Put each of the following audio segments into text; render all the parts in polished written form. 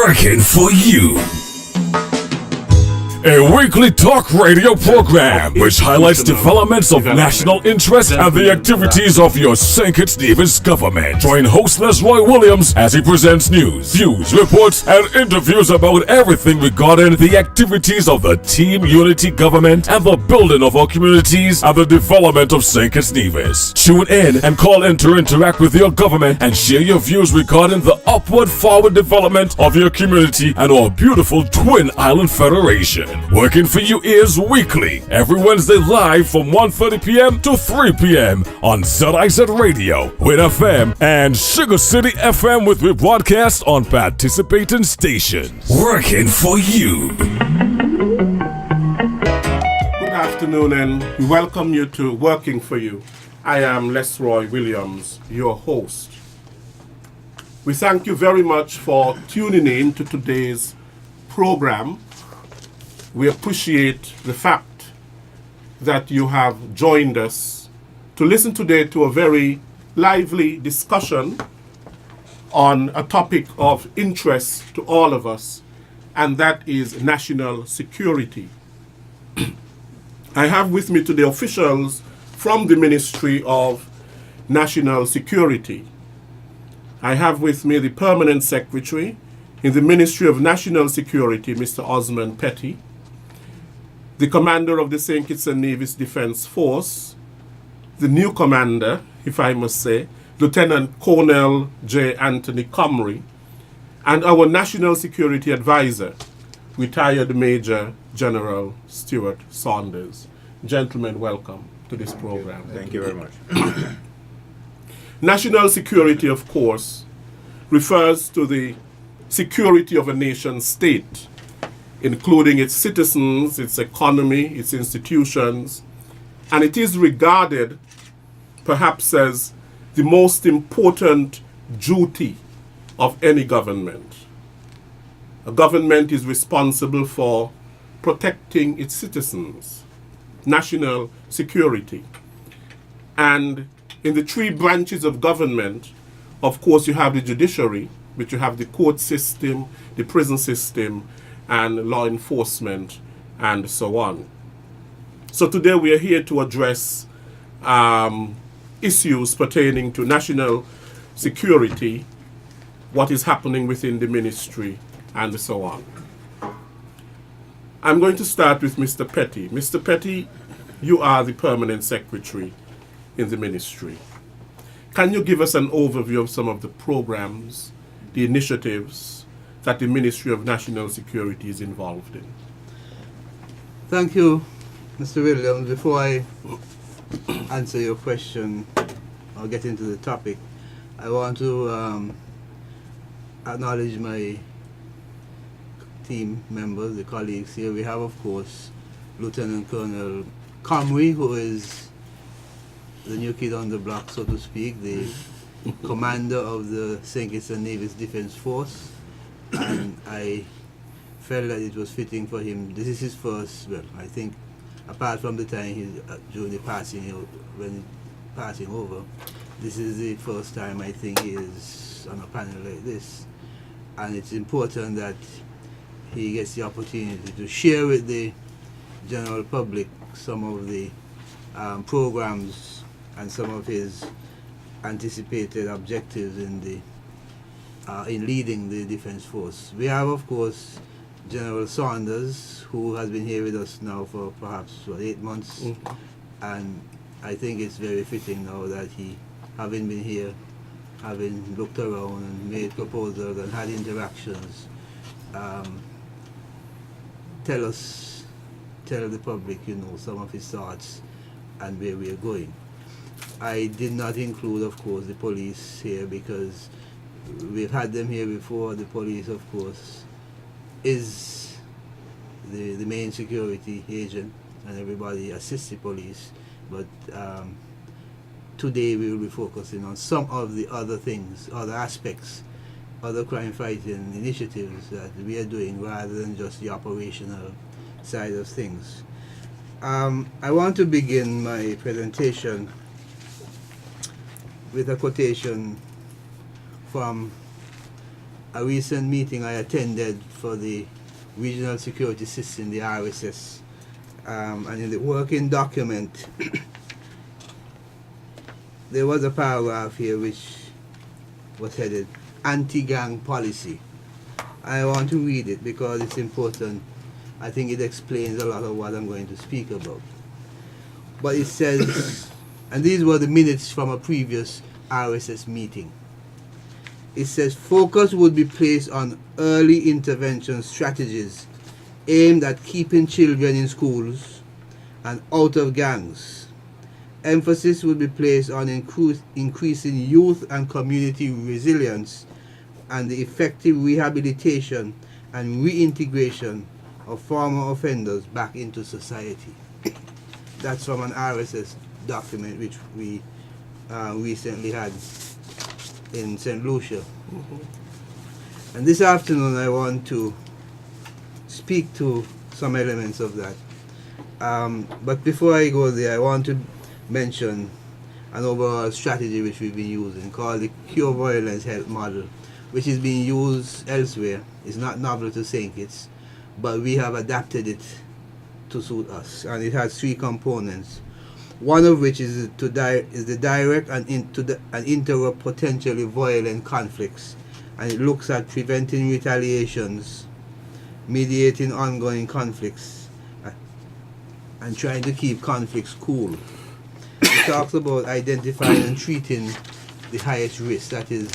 Working for you. A weekly talk radio program which highlights developments of national interest and the activities of your St. Kitts Nevis government. Join host Lesroy Williams as he presents news, views, reports, and interviews about everything regarding the activities of the Team Unity government and the building of our communities and the development of St. Kitts Nevis. Tune in and call in to interact with your government and share your views regarding the upward forward development of your community and our beautiful Twin Island Federation. Working for You is weekly, every Wednesday live from 1:30 p.m. to 3 p.m. on ZIZ Radio, Win FM, and Sugar City FM with rebroadcast on participating stations. Working for You. Good afternoon and we welcome you to Working for You. I am Lesroy Williams, your host. We thank you very much for tuning in to today's program. We appreciate the fact that you have joined us to listen today to a very lively discussion on a topic of interest to all of us, and that is national security. I have with me today officials from the Ministry of National Security. I have with me the Permanent Secretary in the Ministry of National Security, Mr. Osman Petty, the commander of the St. Kitts and Nevis Defense Force, the new commander, if I must say, Lieutenant Colonel J. Anthony Comrie, and our National Security Advisor, retired Major General Stuart Saunders. Gentlemen, welcome to this program. Thank you very much. National security, of course, refers to the security of a nation state, including its citizens, its economy, its institutions, and it is regarded perhaps as the most important duty of any government. A government is responsible for protecting its citizens, national security. And in the three branches of government, of course, you have the judiciary, which you have the court system, the prison system, and law enforcement, and so on. So today we are here to address issues pertaining to national security, what is happening within the ministry, and so on. I'm going to start with Mr. Petty. Mr. Petty, you are the Permanent Secretary in the ministry. Can you give us an overview of some of the programs, the initiatives that the Ministry of National Security is involved in? Thank you, Mr. Williams. Before I answer your question or get into the topic, I want to acknowledge my team members, the colleagues here. We have, of course, Lieutenant Colonel Comrie, who is the new kid on the block, so to speak, the commander of the St. Kitts and Nevis Defense Force. And I felt that it was fitting for him. This is his first, well, I think, apart from the time during the when passing over, this is the first time I think he is on a panel like this. And it's important that he gets the opportunity to share with the general public some of the programs and some of his anticipated objectives in leading the Defense Force. We have, of course, General Saunders, who has been here with us now for perhaps 8 months, and I think it's very fitting now that he, having been here, having looked around and made proposals and had interactions, tell the public, some of his thoughts and where we are going. I did not include, of course, the police here because we've had them here before. The police, of course, is the main security agent, and everybody assists the police. But today we will be focusing on some of the other things, other aspects, other crime fighting initiatives that we are doing rather than just the operational side of things. I want to begin my presentation with a quotation from a recent meeting I attended for the Regional Security System, the RSS, and in the working document, there was a paragraph here which was headed Anti-Gang Policy. I want to read it because it's important. I think it explains a lot of what I'm going to speak about. But it says, and these were the minutes from a previous RSS meeting. It says focus would be placed on early intervention strategies aimed at keeping children in schools and out of gangs. Emphasis would be placed on increasing youth and community resilience and the effective rehabilitation and reintegration of former offenders back into society. That's from an RSS document which we recently had in St. Lucia. And this afternoon I want to speak to some elements of that. But before I go there, I want to mention an overall strategy which we've been using called the Cure Violence Health Model, which is being used elsewhere. It's not novel to St. Kitts, but we have adapted it to suit us. And it has three components. One of which is the direct and interrupt potentially violent conflicts, and it looks at preventing retaliations, mediating ongoing conflicts, and trying to keep conflicts cool. It talks about identifying and treating the highest risk, that is,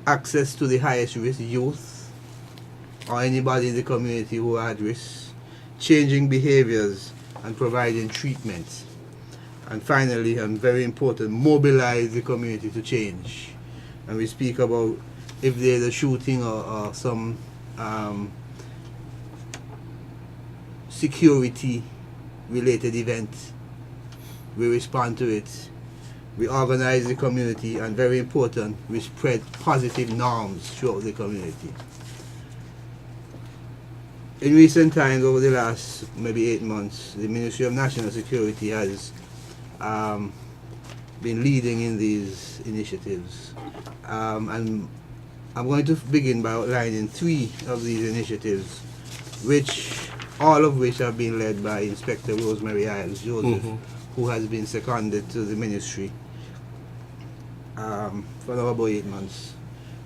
access to the highest risk, youth, or anybody in the community who are at risk, changing behaviors, and providing treatment. And finally, and very important, mobilize the community to change. And we speak about if there's a shooting or some security related event, we respond to it. We organize the community, and very important, we spread positive norms throughout the community. In recent times, over the last maybe 8 months, the Ministry of National Security has been leading in these initiatives. And I'm going to begin by outlining 3 of these initiatives, all of which have been led by Inspector Rosemary Isles Joseph, who has been seconded to the ministry for now about 8 months,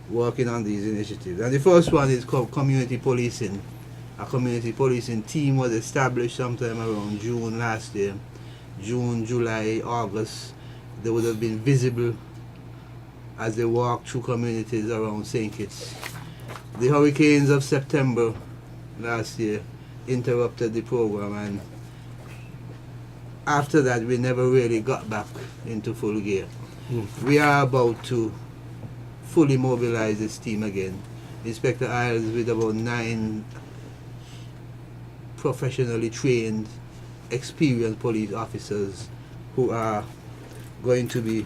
working on these initiatives. And the first one is called community policing. A community policing team was established sometime around June last year. June, July, August, they would have been visible as they walked through communities around St. Kitts. The hurricanes of September last year interrupted the program, and after that we never really got back into full gear. We are about to fully mobilize this team again. Inspector Isles with about 9 professionally trained, experienced police officers who are going to be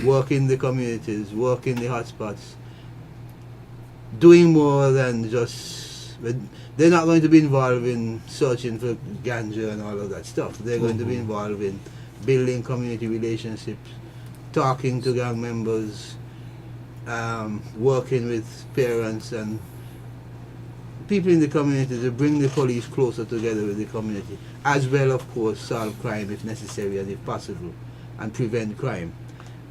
working the communities, working the hotspots, doing more than just, they're not going to be involved in searching for ganja and all of that stuff. They're going to be involved in building community relationships, talking to gang members, working with parents and people in the community to bring the police closer together with the community, as well, of course, solve crime if necessary and if possible, and prevent crime.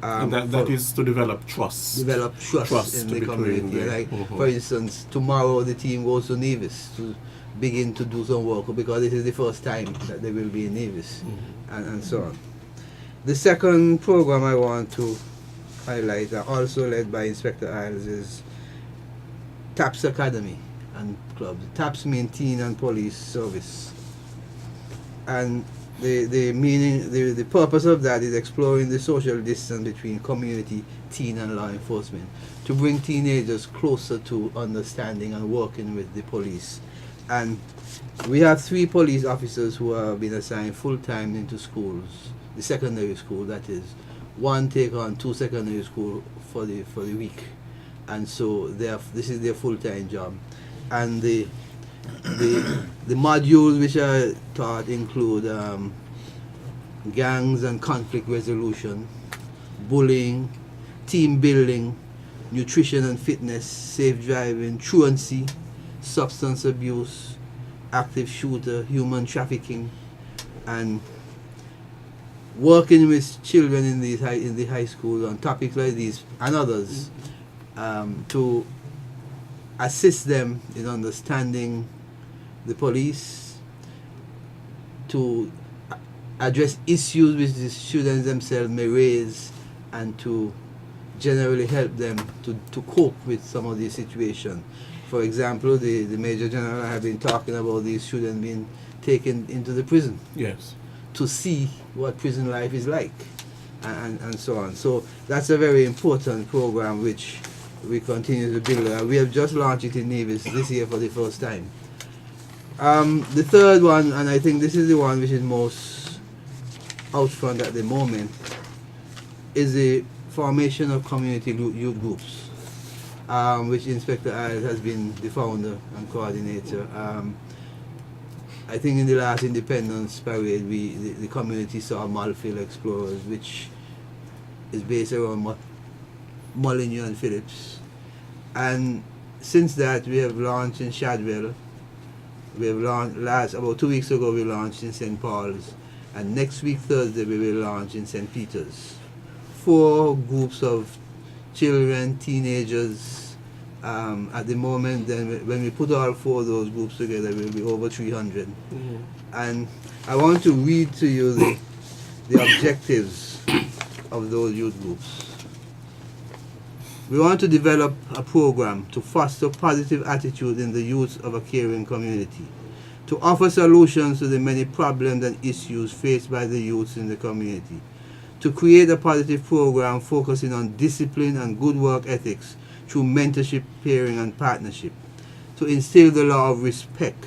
And that is to develop trust. Develop trust in the community. Like, for instance, tomorrow the team goes to Nevis to begin to do some work, because this is the first time that they will be in Nevis, and so on. The second program I want to highlight, also led by Inspector Isles, is TAPS Academy and clubs. TAPS mean Teen and Police Service, and the purpose of that is exploring the social distance between community, teen and law enforcement, to bring teenagers closer to understanding and working with the police. And we have 3 police officers who have been assigned full-time into schools, the secondary school, that is. 1 take on 2 secondary school for the week, and so this is their full-time job. And the modules which are taught include gangs and conflict resolution, bullying, team building, nutrition and fitness, safe driving, truancy, substance abuse, active shooter, human trafficking, and working with children in the high school on topics like these and others, to assist them in understanding the police, to address issues which the students themselves may raise, and to generally help them to cope with some of these situations. For example, the Major General have been talking about these students being taken into the prison Yes. to see what prison life is like, and so on. So that's a very important program which we continue to build. We have just launched it in Nevis this year for the first time. The third one, and I think this is the one which is most out front at the moment, is the formation of community youth groups, which Inspector Isles has been the founder and coordinator. I think in the last Independence Parade, the community saw Malfield Explorers, which is based around Molyneux and Phillips. And since that, we have launched in Shadwell. We have launched, about 2 weeks ago, we launched in St. Paul's. And next week, Thursday, we will launch in St. Peter's. 4 groups of children, teenagers. At the moment, then when we put all 4 of those groups together, we'll be over 300. And I want to read to you the objectives of those youth groups. We want to develop a program to foster positive attitude in the youth of a caring community, to offer solutions to the many problems and issues faced by the youths in the community, to create a positive program focusing on discipline and good work ethics through mentorship, pairing, and partnership, to instill the law of respect,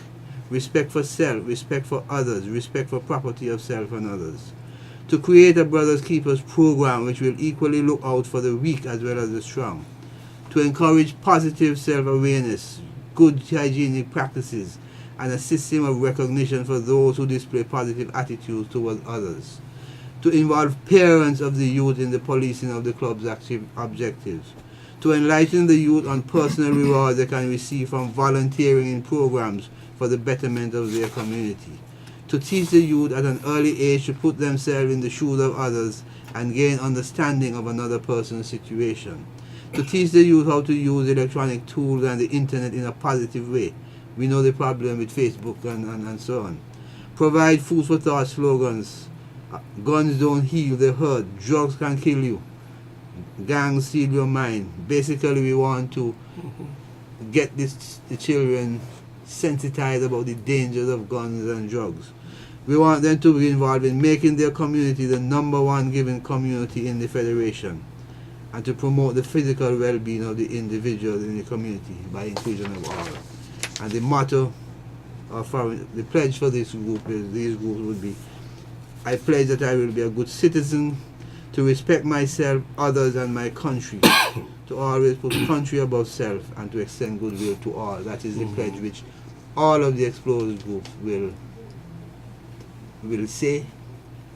respect for self, respect for others, respect for property of self and others, to create a Brothers Keepers program which will equally look out for the weak as well as the strong, to encourage positive self-awareness, good hygienic practices, and a system of recognition for those who display positive attitudes towards others, to involve parents of the youth in the policing of the club's objectives, to enlighten the youth on personal rewards they can receive from volunteering in programs for the betterment of their community, to teach the youth at an early age to put themselves in the shoes of others and gain understanding of another person's situation, to teach the youth how to use electronic tools and the internet in a positive way. We know the problem with Facebook and so on. Provide food for thought slogans. Guns don't heal, they hurt. Drugs can kill you. Gangs steal your mind. Basically, we want to get the children sensitized about the dangers of guns and drugs. We want them to be involved in making their community the #1 giving community in the Federation, and to promote the physical well-being of the individuals in the community by inclusion of all. And the motto the pledge for this group is, these groups would be, I pledge that I will be a good citizen, to respect myself, others, and my country, to always put country above self, and to extend goodwill to all. That is the pledge which all of the Explorers groups will say,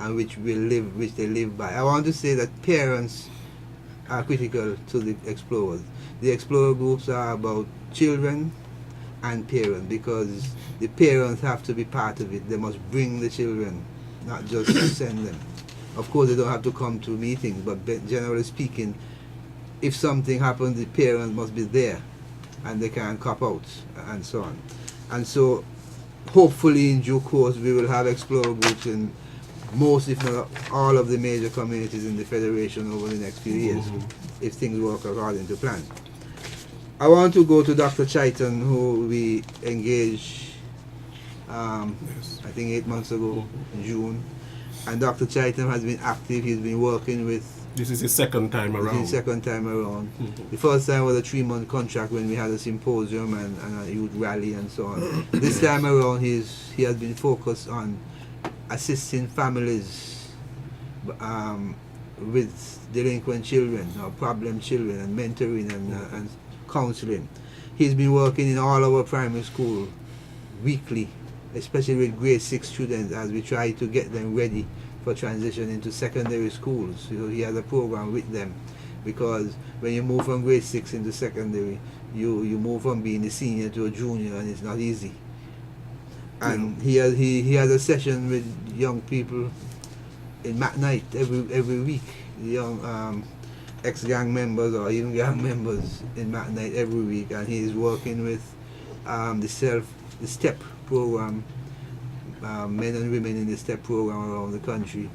and which they live by. I want to say that parents are critical to the Explorers. The Explorer groups are about children and parents, because the parents have to be part of it. They must bring the children, not just send them. Of course, they don't have to come to meetings, but generally speaking, if something happens, the parents must be there, and they can cop out, and so on. And so, hopefully in due course, we will have Explorer groups in most, if not all, of the major communities in the Federation over the next few years, if things work according to plan. I want to go to Dr. Chaitan, who we engaged, I think 8 months ago, in June. And Dr. Chaitan has been active. He's been working with... This is his second time around. This is his second time around. The first time was a 3-month contract when we had a symposium and a youth rally and so on. This time around, he has been focused on assisting families with delinquent children or problem children, and mentoring and counseling. He's been working in all our primary school weekly, especially with grade 6 students, as we try to get them ready for transition into secondary schools. So he has a program with them because when you move from grade 6 into secondary, you move from being a senior to a junior, and it's not easy. And he has a session with young people in Mac Night every week. Young ex-gang members or even gang members in Mac Night every week, and he's working with the STEP program, men and women in the STEP program around the country,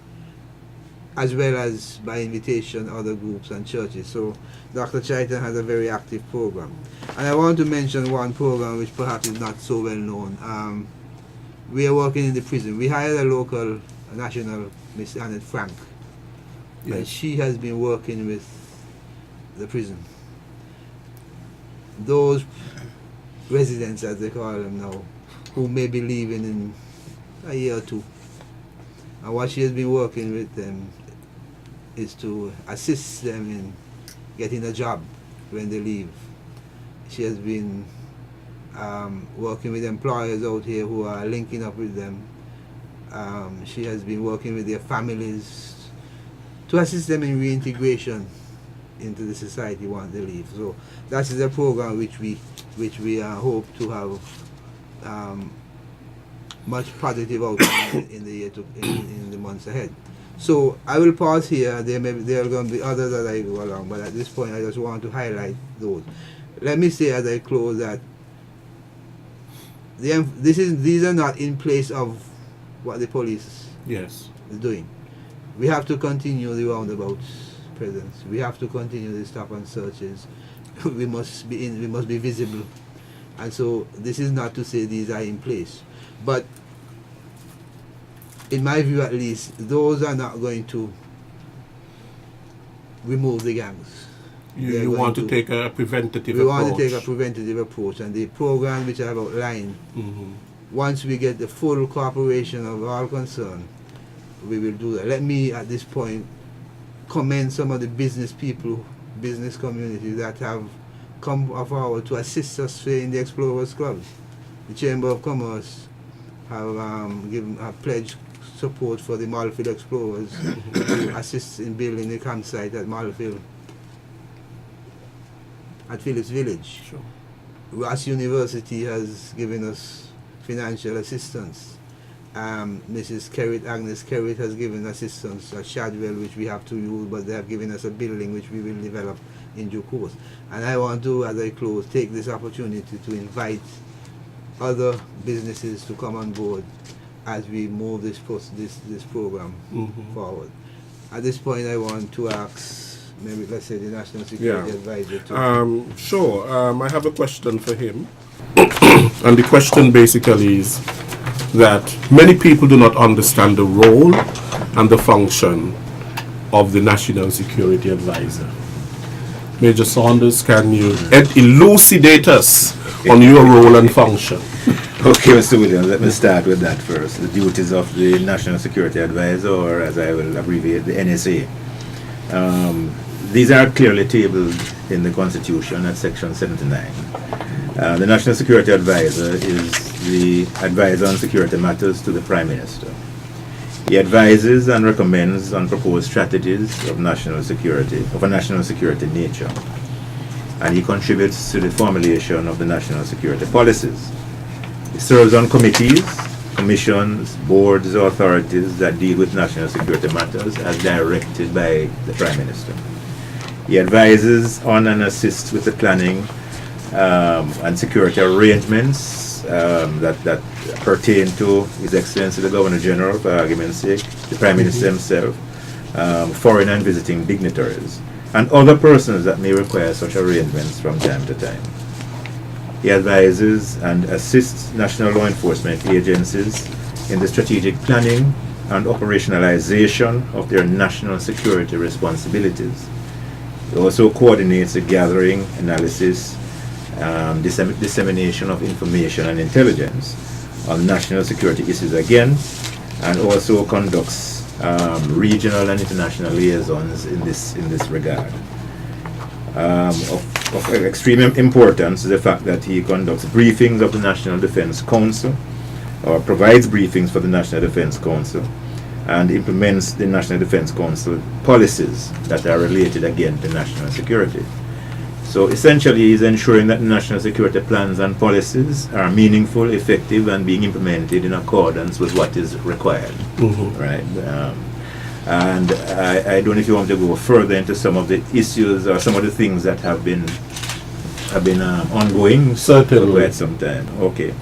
as well as by invitation other groups and churches. So Dr. Chaitan has a very active program. And I want to mention one program which perhaps is not so well known. We are working in the prison. We hired a local national, Miss Annette Frank, and she has been working with the prison. Those residents, as they call them now, who may be leaving in a year or two. And what she has been working with them is to assist them in getting a job when they leave. She has been working with employers out here who are linking up with them. She has been working with their families to assist them in reintegration into the society once they leave. So that is a program which we hope to have much positive outcome in the months ahead. So I will pause here. There are going to be others as I go along, but at this point I just want to highlight those. Let me say as I close that these are not in place of what the police is doing. We have to continue the roundabouts presence. We have to continue the stop and searches. We must be visible. And so this is not to say these are in place, but in my view at least, those are not going to remove the gangs. You want to take a preventative approach. We want to take a preventative approach, and the program which I have outlined, once we get the full cooperation of all concerned, we will do that. Let me at this point commend some of the business people, business community that have come forward to assist us in the Explorers Club. The Chamber of Commerce have pledged support for the Malfield Explorers to assist in building the campsite at Malfield, at Phillips Village. Sure. Ross University has given us financial assistance. Mrs. Kerrit, Agnes Kerrit, has given assistance at Shadwell, which we have to use, but they have given us a building which we will develop in due course. And I want to, as I close, take this opportunity to invite other businesses to come on board as we move this program forward. At this point, I want to ask, maybe let's say the National Security Advisor to... Sure. I have a question for him. And the question basically is that many people do not understand the role and the function of the National Security Advisor. Major Saunders, can you elucidate us on your role and function? Okay, Mr. Williams, let me start with that first. The duties of the National Security Advisor, or as I will abbreviate, the NSA. These are clearly tabled in the Constitution at Section 79. The National Security Advisor is the advisor on security matters to the Prime Minister. He advises and recommends on proposed strategies of national security, of a national security nature, and he contributes to the formulation of the national security policies. He serves on committees, commissions, boards, or authorities that deal with national security matters as directed by the Prime Minister. He advises on and assists with the planning and security arrangements that pertain to His Excellency the Governor General, for argument's sake, the Prime Minister himself, foreign and visiting dignitaries, and other persons that may require such arrangements from time to time. He advises and assists national law enforcement agencies in the strategic planning and operationalization of their national security responsibilities. He also coordinates the gathering, analysis, dissemination of information and intelligence on national security issues again, and also conducts regional and international liaisons in this regard. Of extreme importance is the fact that he conducts briefings of the National Defense Council, or provides briefings for the National Defense Council, and implements the National Defense Council policies that are related again to national security. So essentially is ensuring that national security plans and policies are meaningful, effective, and being implemented in accordance with what is required. Right? And I don't know if you want to go further into some of the issues or some of the things that have been ongoing Certainly. for quite some time. Okay.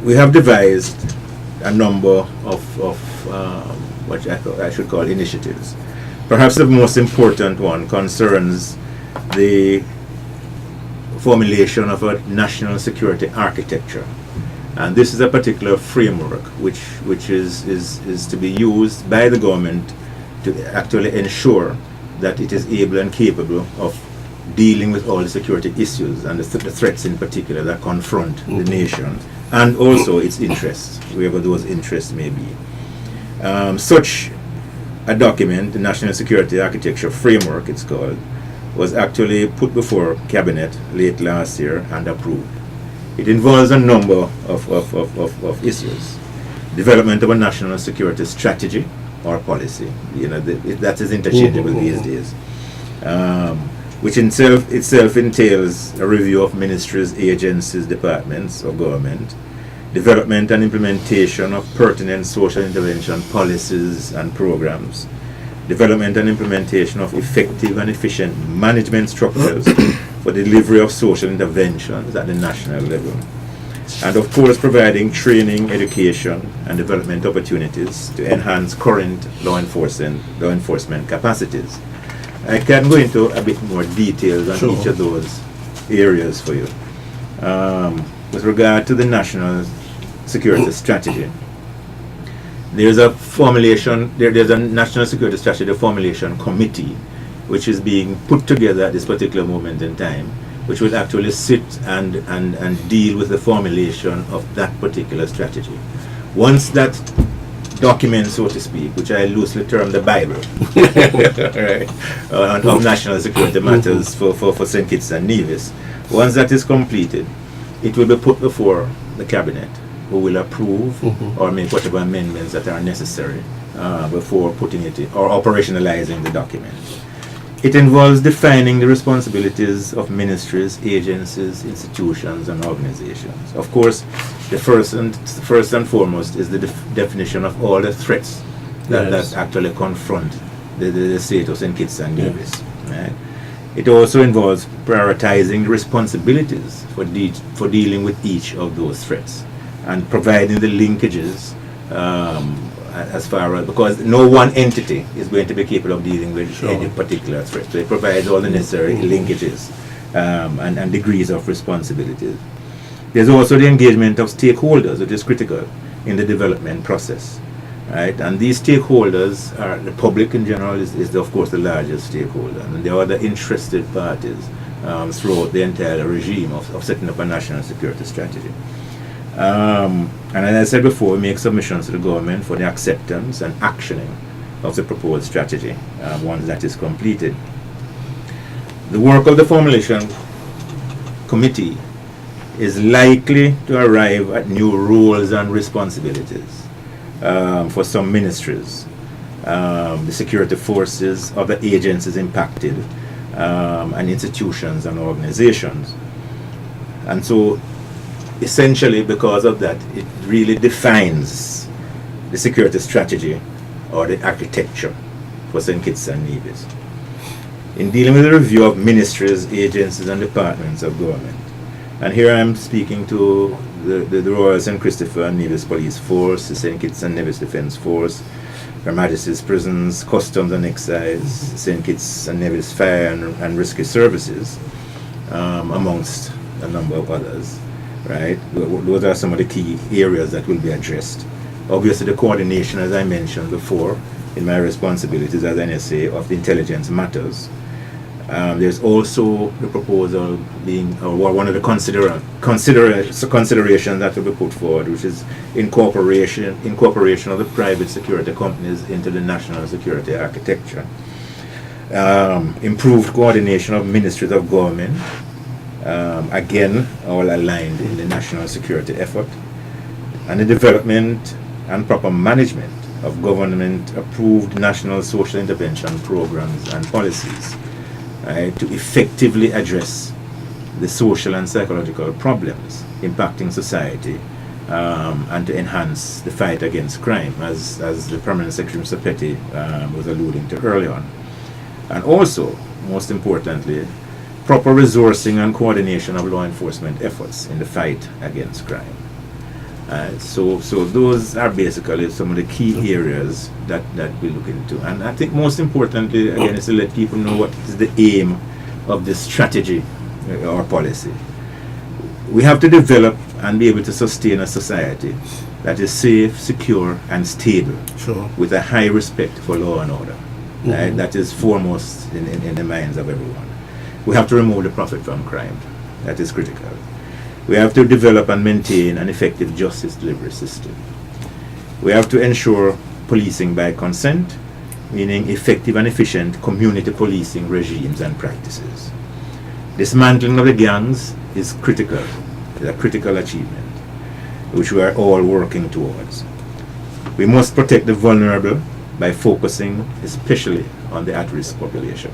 We have devised a number of what I should call initiatives. Perhaps the most important one concerns the formulation of a national security architecture. And this is a particular framework which is to be used by the government to actually ensure that it is able and capable of dealing with all the security issues and the threats in particular that confront the nation and also its interests, wherever those interests may be. Such a document, the National Security Architecture Framework it's called, was actually put before Cabinet late last year and approved. It involves a number of issues. Development of a national security strategy or policy, that is interchangeable these days, which itself entails a review of ministries, agencies, departments of government, development and implementation of pertinent social intervention policies and programs, development and implementation of effective and efficient management structures for delivery of social interventions at the national level, and of course providing training, education and development opportunities to enhance current law enforcement capacities. I can go into a bit more details on each of those areas for you. With regard to the national security strategy, there's a national security strategy formulation committee which is being put together at this particular moment in time, which will actually sit and deal with the formulation of that particular strategy. Once that document, so to speak, which I loosely term the Bible, right, of national security matters for St. Kitts and Nevis, once that is completed, it will be put before the Cabinet, who will approve or make whatever amendments that are necessary before putting it in, or operationalizing the document. It involves defining the responsibilities of ministries, agencies, institutions, and organizations. Of course, the first and foremost is the definition of all the threats that actually confront the state of St. Kitts and Nevis. Right? It also involves prioritizing the responsibilities for dealing with each of those threats and providing the linkages as far as, because no one entity is going to be capable of dealing with any particular threat. So it provides all the necessary linkages and degrees of responsibility. There's also the engagement of stakeholders, which is critical in the development process. Right? And these stakeholders are the public in general is of course the largest stakeholder, and there are other interested parties throughout the entire regime of setting up a national security strategy. And as I said before, we make submissions to the government for the acceptance and actioning of the proposed strategy once that is completed. The work of the formulation committee is likely to arrive at new roles and responsibilities for some ministries, the security forces, other agencies impacted, and institutions and organizations. And so essentially, because of that, it really defines the security strategy or the architecture for St. Kitts and Nevis. In dealing with the review of ministries, agencies, and departments of government, and here I am speaking to the Royal St. Christopher and Nevis Police Force, the St. Kitts and Nevis Defence Force, Her Majesty's Prisons, Customs and Excise, St. Kitts and Nevis Fire and Rescue Services, amongst a number of others. Right, those are some of the key areas that will be addressed. Obviously, the coordination, as I mentioned before, in my responsibilities as NSA of the intelligence matters. There's also the proposal being, or one of the considerations that will be put forward, which is incorporation of the private security companies into the national security architecture. Improved coordination of ministries of government. Again, all aligned in the national security effort. and the development and proper management of government-approved national social intervention programs and policies to effectively address the social and psychological problems impacting society and to enhance the fight against crime, as the Permanent Secretary Mr. Petty was alluding to early on. And also, most importantly, proper resourcing and coordination of law enforcement efforts in the fight against crime. So those are basically some of the key areas that we look into. And I think most importantly, again, is to let people know what is the aim of this strategy or policy. We have to develop and be able to sustain a society that is safe, secure, and stable, with a high respect for law and order. That is foremost in the minds of everyone. We have to remove the profit from crime. That is critical. We have to develop and maintain an effective justice delivery system. We have to ensure policing by consent, meaning effective and efficient community policing regimes and practices. Dismantling of the gangs is critical. It's a critical achievement, which we are all working towards. We must protect the vulnerable by focusing especially on the at-risk population,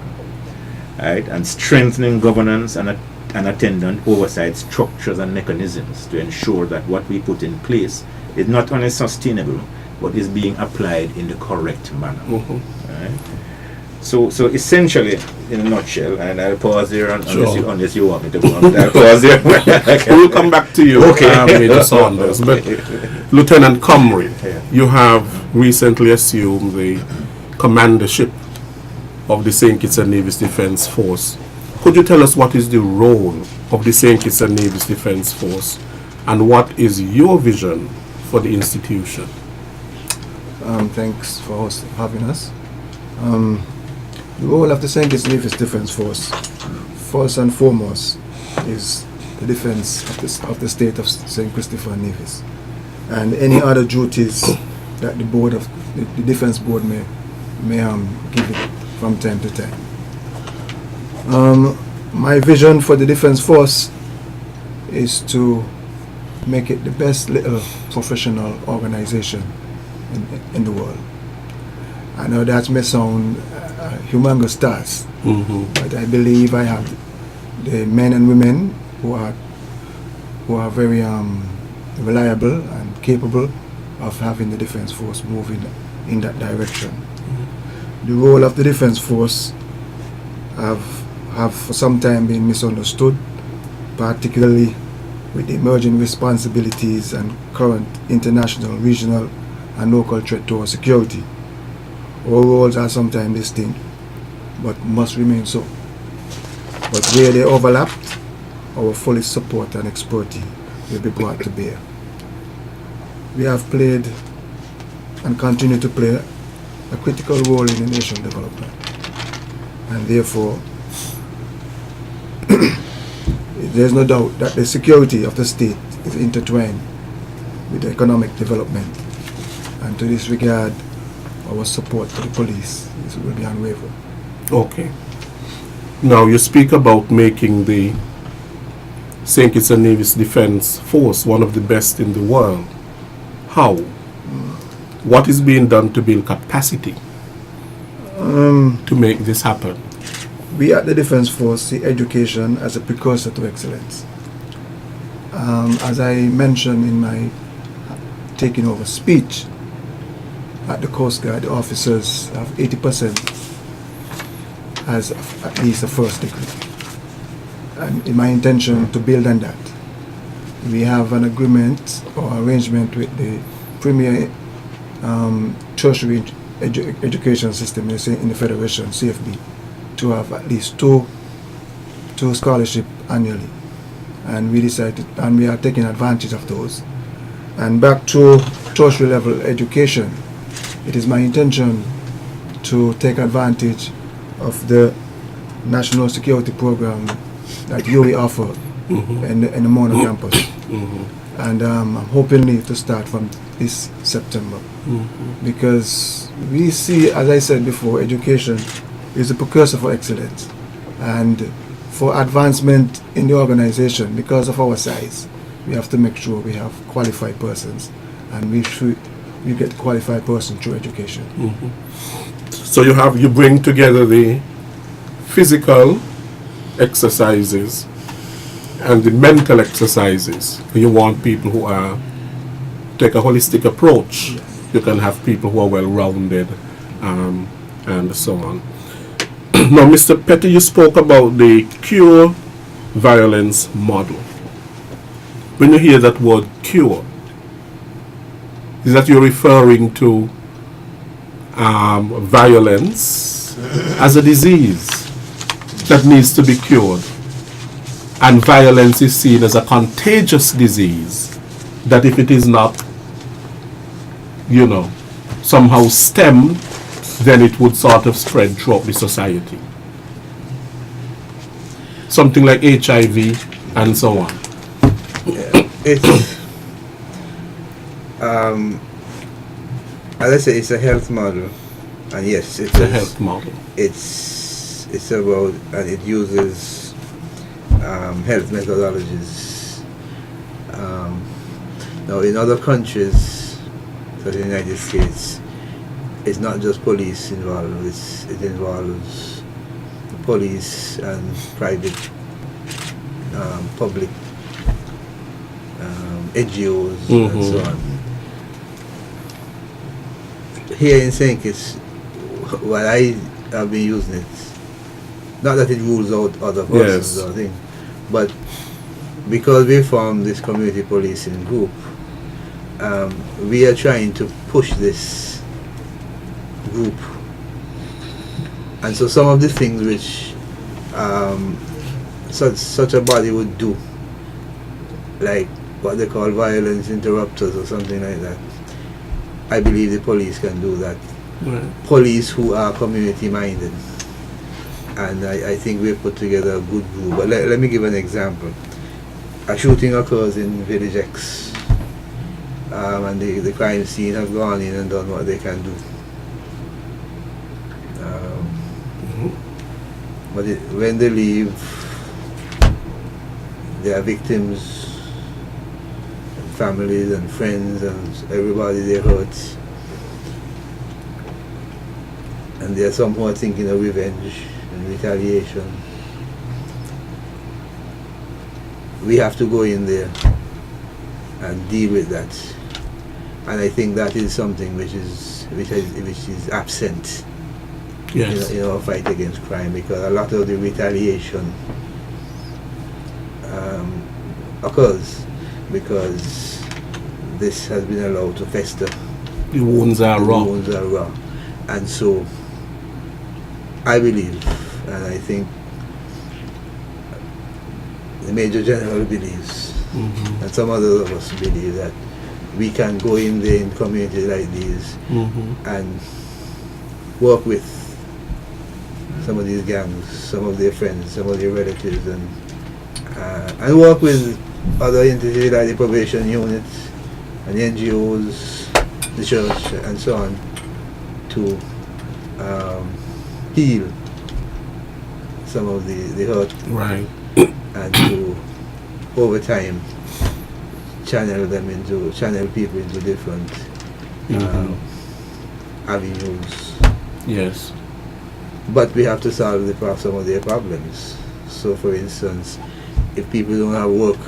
right? And strengthening governance and attendant oversight structures and mechanisms to ensure that what we put in place is not only sustainable, but is being applied in the correct manner. Right? So essentially, in a nutshell, and I'll pause there unless you want me to go on. I'll pause there. We'll come back to you, Major Saunders. But Lieutenant Comrie, you have recently assumed the commandership of the St. Kitts and Nevis Defence Force. Could you tell us what is the role of the St. Kitts and Nevis Defence Force, and what is your vision for the institution? Thanks for having us. The role of the St. Kitts and Nevis Defence Force, first and foremost, is the defence of the state of St. Christopher and Nevis, and any other duties that the Defence Board may give it from time to time. My vision for the Defence Force is to make it the best little professional organization in the world. I know that may sound humongous task, but I believe I have the men and women who are very reliable and capable of having the Defence Force moving in that direction. The role of the Defence Force have for some time been misunderstood, particularly with the emerging responsibilities and current international, regional, and local threat to our security. Our roles are sometimes distinct, but must remain so. But where they overlap, our full support and expertise will be brought to bear. We have played and continue to play a critical role in the nation's development, and therefore there's no doubt that the security of the state is intertwined with the economic development, and to this regard, our support for the police will be unwavering. Okay. Now you speak about making the St. Kitts and Nevis Defence Force one of the best in the world. How? What is being done to build capacity to make this happen? We at the Defence Force see education as a precursor to excellence. As I mentioned in my taking over speech, at the Coast Guard, the officers have 80% has at least a first degree. And in my intention to build on that, we have an agreement or arrangement with the premier tertiary education system in the Federation, CFB, to have at least two scholarships annually. And we decided, and we are taking advantage of those. And back to tertiary level education, it is my intention to take advantage of the national security program that UWI offer in the Mona campus. And I'm hoping to start from this September. Because we see, as I said before, education is a precursor for excellence. And for advancement in the organization, because of our size, we have to make sure we have qualified persons and we get qualified person through education. So you bring together the physical exercises and the mental exercises. You want people who take a holistic approach. Yes. You can have people who are well-rounded, and so on. Now, Mr. Petty, you spoke about the cure violence model. When you hear that word cure, is that you're referring to violence as a disease that needs to be cured, and violence is seen as a contagious disease that if it is not, somehow stemmed, then it would sort of spread throughout the society. Something like HIV and so on. It's as I say, it's a health model, and yes, it's The health model. It's about, and it uses health methodologies. Now, in other countries, such as the United States, it's not just police involved. It involves the police and private, public NGOs and so on. Here in St. Kitts, while I have been using it, not that it rules out other persons or things, but because we formed this community policing group, we are trying to push this group. And so some of the things which such a body would do, like what they call violence interrupters or something like that, I believe the police can do that. Right. Police who are community minded. And I think we put together a good group. But let me give an example. A shooting occurs in Village X, and the crime scene have gone in and done what they can do. But when they leave, there are victims, and families and friends and everybody they hurt. And there are some who are thinking of revenge and retaliation. We have to go in there and deal with that. And I think that is something which is absent in our fight against crime, because a lot of the retaliation occurs because this has been allowed to fester. The wounds are raw. The wounds are raw. And so I believe, and I think the Major General believes, and some others of us believe, that we can go in there in communities like these and work with some of these gangs, some of their friends, some of their relatives, and work with other entities like the probation unit and the NGOs, the church, and so on, to heal some of the hurt, Right. and to, over time, channel people into different avenues. Yes. But we have to solve some of their problems. So, for instance, if people don't have work,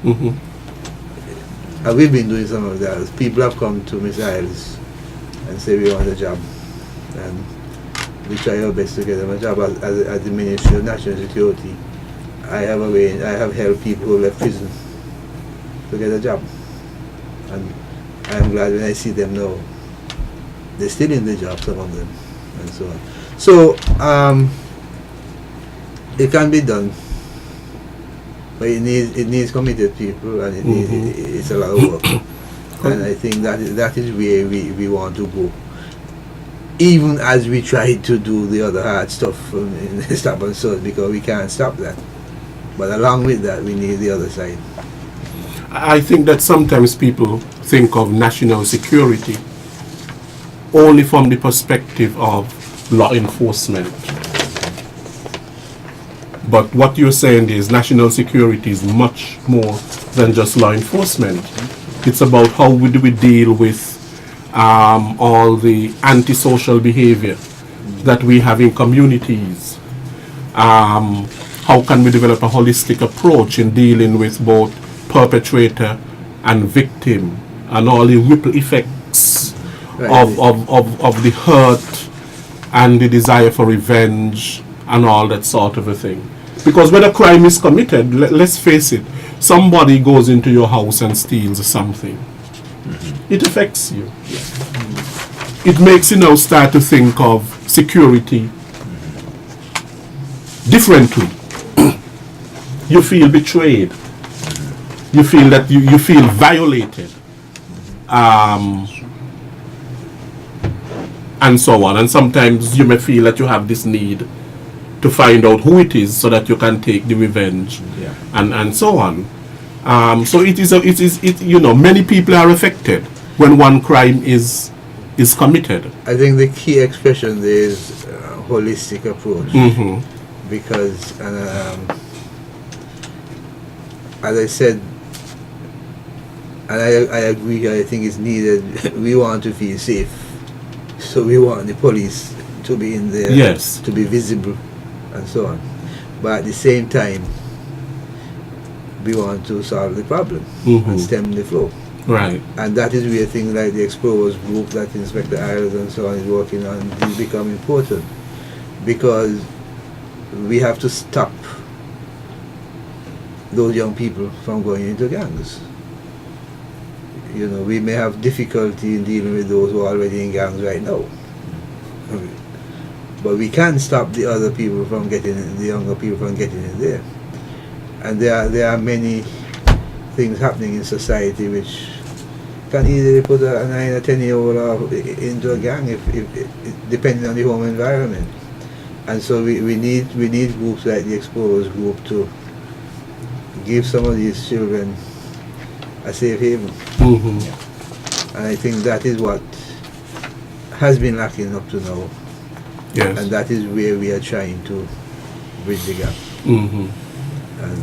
and we've been doing some of that. People have come to Miss Isles and say we want a job, and we try our best to get them a job. At the Ministry of National Security, I have helped people who left prison to get a job, and I'm glad when I see them now. They're still in the job, some of them, and so on. So it can be done, but it needs committed people, and it's a lot of work. And I think that is where we want to go. Even as we try to do the other hard stuff in Stop and Search, because we can't stop that. But along with that, we need the other side. I think that sometimes people think of national security only from the perspective of law enforcement. But what you're saying is national security is much more than just law enforcement. It's about how do we deal with all the antisocial behavior that we have in communities. How can we develop a holistic approach in dealing with both perpetrator and victim and all the ripple effects of the hurt and the desire for revenge and all that sort of a thing. Because when a crime is committed, let's face it, somebody goes into your house and steals something. It affects you. It makes you now start to think of security differently. You feel betrayed. You feel that you feel violated. And so on. And sometimes you may feel that you have this need to find out who it is so that you can take the revenge, and so on. So many people are affected when one crime is committed. I think the key expression there is holistic approach, because as I said, and I agree, I think it's needed. We want to feel safe, so we want the police to be in there, Yes. to be visible, and so on. But at the same time, we want to solve the problem and stem the flow. Right. And that is where things like the Explorers group that Inspector Ireland and so on is working on will become important, because we have to stop those young people from going into gangs. You know, we may have difficulty in dealing with those who are already in gangs right now, but we can stop the other people from getting in, the younger people from getting in there. And there are many things happening in society which can easily put a 9 or 10-year-old into a gang if depending on the home environment. And so we need groups like the Explorers group to give some of these children a safe haven. And I think that is what has been lacking up to now. Yes. And that is where we are trying to bridge the gap. And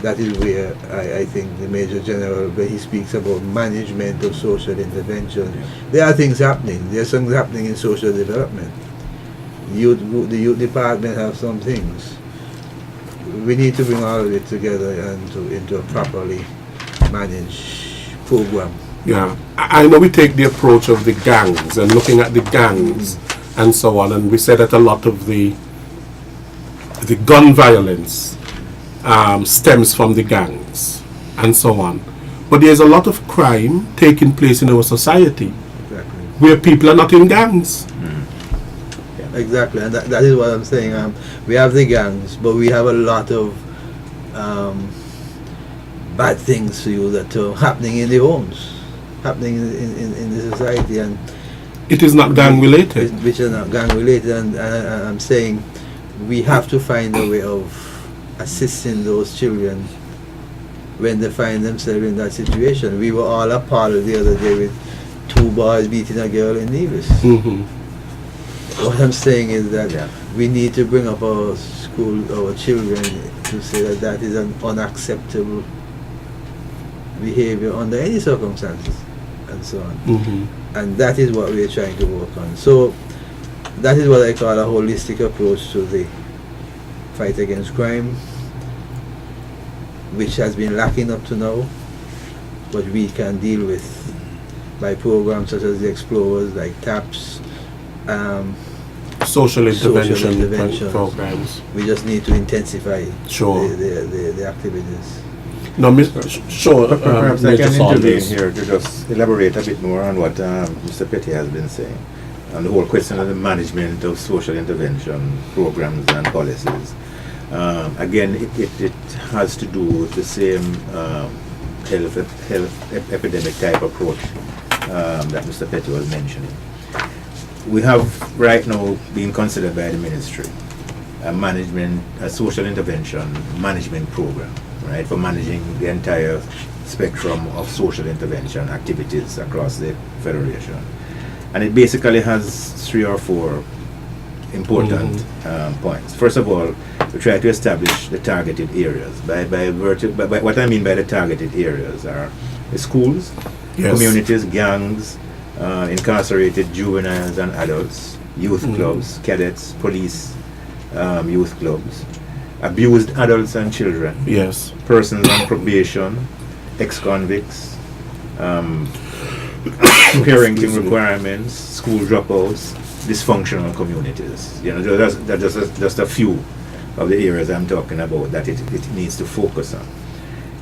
that is where I think the Major General, when he speaks about management of social intervention, there are things happening. There are things happening in social development. The youth department have some things. We need to bring all of it together and into a properly managed program. Yeah, I know we take the approach of the gangs and looking at the gangs and so on, and we say that a lot of the gun violence stems from the gangs and so on. But there's a lot of crime taking place in our society Exactly. where people are not in gangs. Exactly, and that is what I'm saying. We have the gangs, but we have a lot of bad things to you that are happening in the homes, happening in the society, and It is not gang related. which are not gang related. And I'm saying we have to find a way of assisting those children when they find themselves in that situation. We were all appalled the other day with 2 boys beating a girl in Nevis. What I'm saying is that we need to bring up our children to say that that is an unacceptable behavior under any circumstances, and so on. And that is what we are trying to work on. So that is what I call a holistic approach to the fight against crime, which has been lacking up to now, but we can deal with by programs such as the Explorers, like TAPS, Social intervention interventions. programs. We just need to intensify Sure. the activities. No, sure. Perhaps I Major can intervene Saunders. here to just elaborate a bit more on what Mr. Petty has been saying, on the whole question of the management of social intervention programs and policies. Again, it has to do with the same health epidemic type approach that Mr. Petty was mentioning. We have right now being considered by the ministry a social intervention management program, right, for managing the entire spectrum of social intervention activities across the Federation. And it basically has 3 or 4 important points. First of all, we try to establish the targeted areas. By what I mean by the targeted areas are schools, Yes. communities, gangs, incarcerated juveniles and adults, youth clubs, cadets, police, youth clubs, abused adults and children, Yes. persons on probation, ex-convicts, parenting requirements, school dropouts, dysfunctional communities. You know, that's just a few of the areas I'm talking about that it needs to focus on.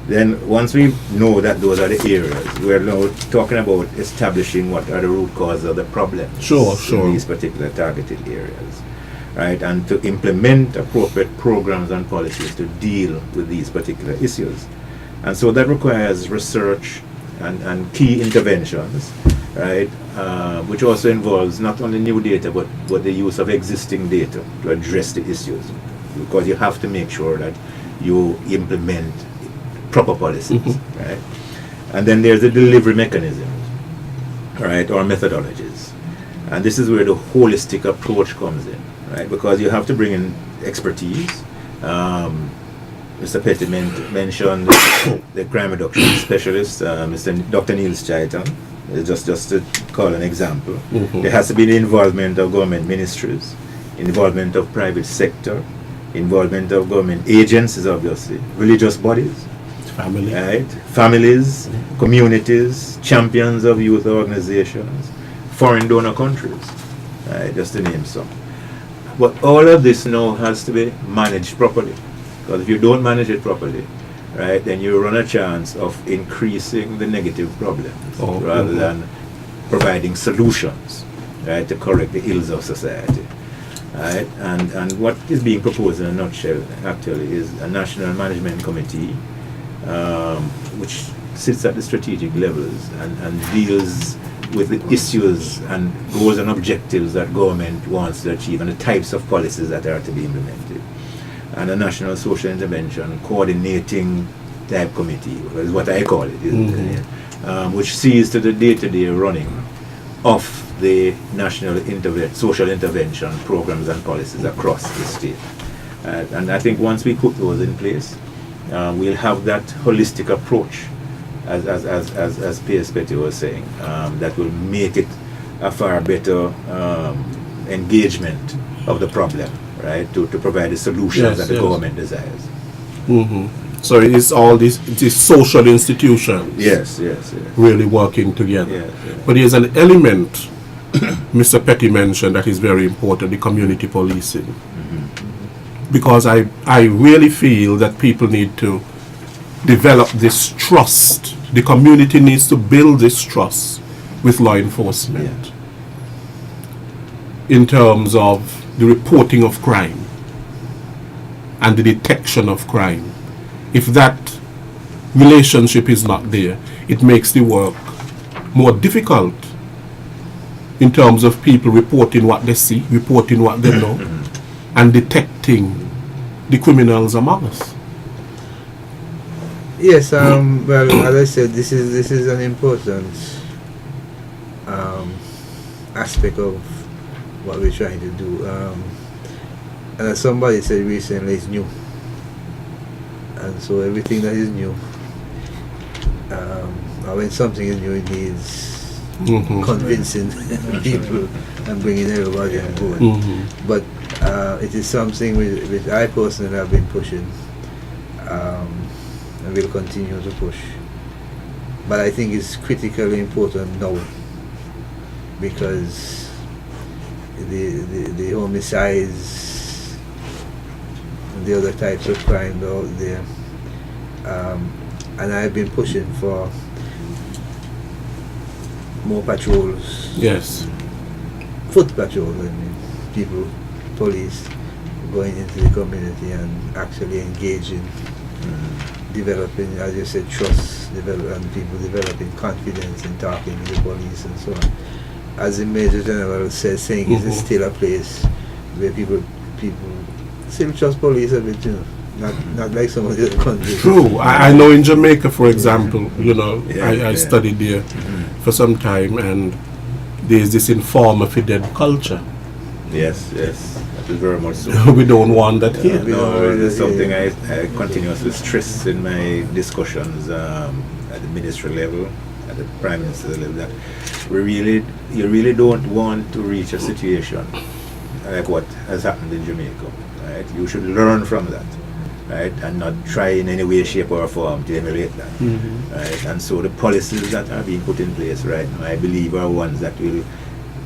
Then once we know that those are the areas, we're now talking about establishing what are the root causes of the problems Sure, sure. in these particular targeted areas, right? And to implement appropriate programs and policies to deal with these particular issues. And so that requires research and key interventions, right? Which also involves not only new data, but the use of existing data to address the issues. Because you have to make sure that you implement proper policies, right? And then there's the delivery mechanisms, right, or methodologies. And this is where the holistic approach comes in, right? Because you have to bring in expertise. Mr. Petty mentioned the crime reduction specialist, Dr. Niels Chaitan, just to call an example. There has to be the involvement of government ministries, involvement of private sector, involvement of government agencies, obviously, religious bodies, Family. right? Families, communities, champions of youth organizations, foreign donor countries, right? Just to name some. But all of this now has to be managed properly. Because if you don't manage it properly, right, then you run a chance of increasing the negative problems rather than providing solutions, right, to correct the ills of society. Right? And what is being proposed in a nutshell actually is a national management committee which sits at the strategic levels and deals with the issues and goals and objectives that government wants to achieve and the types of policies that are to be implemented. And a national social intervention coordinating type committee is what I call it, which sees to the day-to-day running of the national social intervention programs and policies across the state. And I think once we put those in place, we'll have that holistic approach, as P.S. Petty was saying, that will make it a far better engagement of the problem, right, to provide the solutions that the government desires. So it's all these social institutions Yes. really working together. Yeah. But there's an element Mr. Petty mentioned that is very important, the community policing. Because I really feel that people need to develop this trust. The community needs to build this trust with law enforcement in terms of the reporting of crime and the detection of crime. If that relationship is not there, it makes the work more difficult in terms of people reporting what they see, reporting what they know, and detecting the criminals among us. Yes, well, as I said, this is an important aspect of what we're trying to do. And as somebody said recently, it's new. And so everything that is new, when something is new, it needs convincing people and bringing everybody on board. But it is something which I personally have been pushing and will continue to push. But I think it's critically important now because the homicides and the other types of crime are out there. And I've been pushing for more patrols. Yes. Foot patrols, I mean, people, police, going into the community and actually engaging, developing, as you said, trust, and people developing confidence in talking to the police and so on. As the Major General says, saying is still a place where people still trust police a bit, you know. Not like some of the other countries. True. I know in Jamaica, for example, you know, I studied there for some time, and there's this informer fidel culture. Yes, that is very much so. We don't want that here. No, it's something I continuously stress in my discussions at the ministry level, at the prime minister level, that you really don't want to reach a situation like what has happened in Jamaica. Right? You should learn from that, right, and not try in any way, shape, or form to emulate that. Right? And so the policies that are being put in place right now, I believe, are ones that will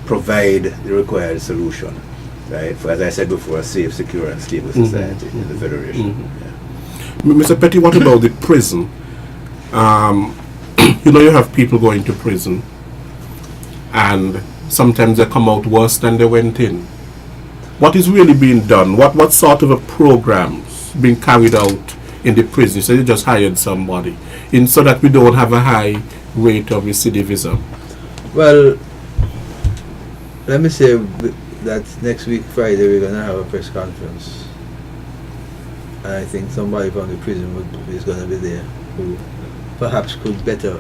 provide the required solution, right, for, as I said before, a safe, secure, and stable society in the Federation. Mr. Petty, what about the prison? You know, you have people going to prison, and sometimes they come out worse than they went in. What is really being done? What sort of a programs being carried out in the prison? You said you just hired somebody, so that we don't have a high rate of recidivism. Well, let me say that next week, Friday, we're going to have a press conference. And I think somebody from the prison is going to be there who perhaps could better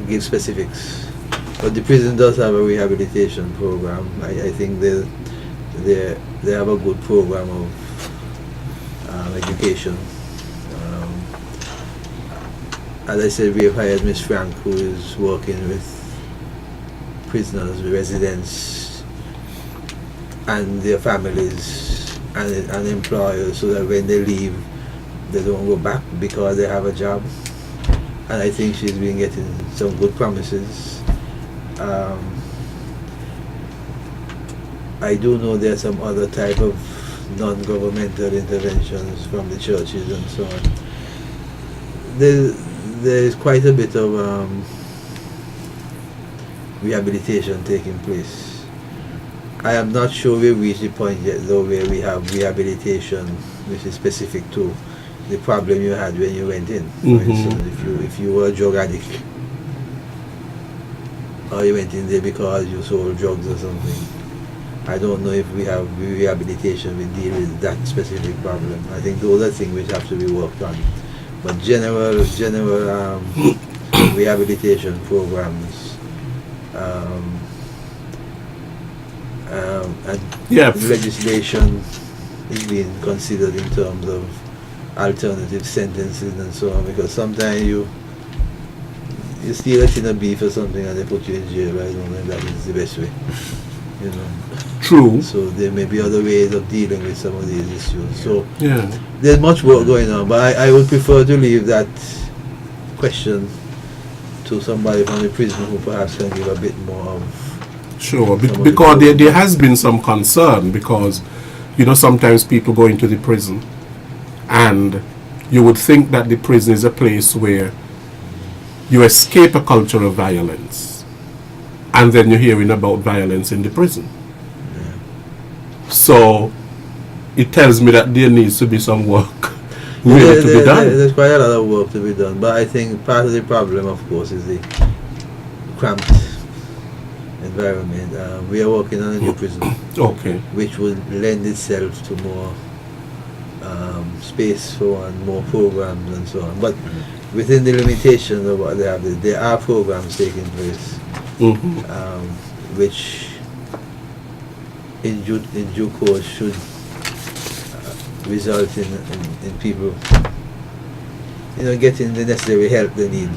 give specifics. But the prison does have a rehabilitation program. I think they have a good program of education. As I said, we have hired Ms. Frank, who is working with prisoners, residents, and their families and employers, so that when they leave, they don't go back because they have a job. And I think she's been getting some good promises. I do know there's some other type of non-governmental interventions from the churches and so on. There's quite a bit of rehabilitation taking place. I am not sure we've reached the point yet though where we have rehabilitation which is specific to the problem you had when you went in. For instance, if you were a drug addict, or you went in there because you sold drugs or something, I don't know if we have rehabilitation will deal with that specific problem. I think those are things which have to be worked on. But general rehabilitation programs and legislation is being considered in terms of alternative sentences and so on, because sometimes you steal a tin of beef or something and they put you in jail. I don't know if that is the best way, you know. True. So there may be other ways of dealing with some of these issues. So there's much work going on, but I would prefer to leave that question to somebody from the prison who perhaps can give a bit more of. Sure, because there has been some concern, because you know sometimes people go into the prison and you would think that the prison is a place where you escape a culture of violence, and then you're hearing about violence in the prison. So it tells me that there needs to be some work really to be done. There's quite a lot of work to be done, but I think part of the problem, of course, is the cramped environment. We are working on a new prison, which would lend itself to more space for one, more programs and so on. But within the limitations of what they have, there are programs taking place, which in due course should result in people, you know, getting the necessary help they need,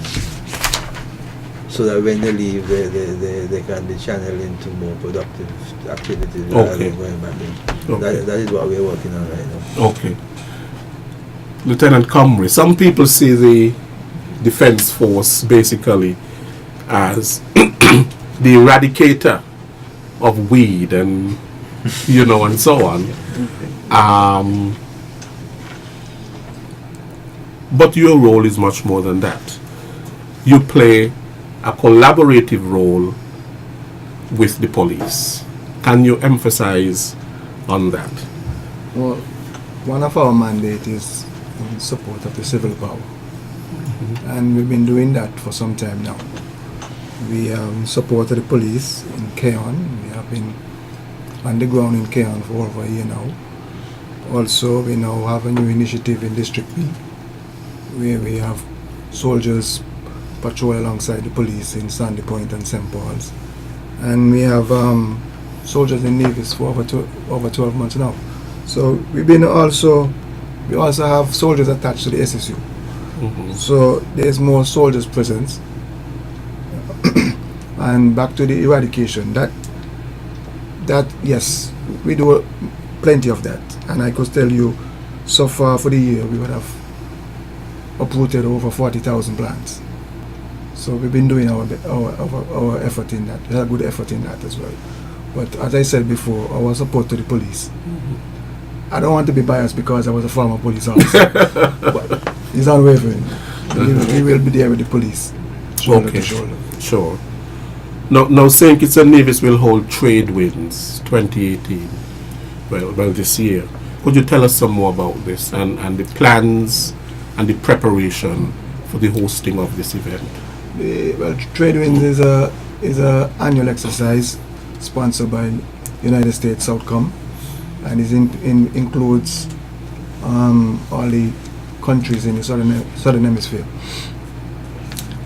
so that when they leave, they can be channeled into more productive activities rather than going back in. That is what we're working on right now. Okay. Lieutenant Comrie, some people see the Defense Force basically as the eradicator of weed and you know, and so on. But your role is much more than that. You play a collaborative role with the police. Can you emphasize on that? Well, one of our mandates is in support of the civil power. And we've been doing that for some time now. We supported the police in Keon. We have been on the ground in Keon for over a year now. Also, we now have a new initiative in District B, where we have soldiers patrol alongside the police in Sandy Point and St. Paul's. And we have soldiers in Nevis for over 12 months now. So we also have soldiers attached to the SSU. So there's more soldiers presence. And back to the eradication, that yes, we do plenty of that. And I could tell you, so far for the year, we would have uprooted over 40,000 plants. So we've been doing our effort in that. We had a good effort in that as well. But as I said before, our support to the police. I don't want to be biased because I was a former police officer, but it's unwavering. We will be there with the police, shoulder to shoulder. Sure. Now St. Kitts and Nevis will hold Trade Winds 2018. Well, this year. Could you tell us some more about this and the plans and the preparation for the hosting of this event? Trade Winds is a annual exercise sponsored by United States Outcome, and it includes all the countries in the southern hemisphere.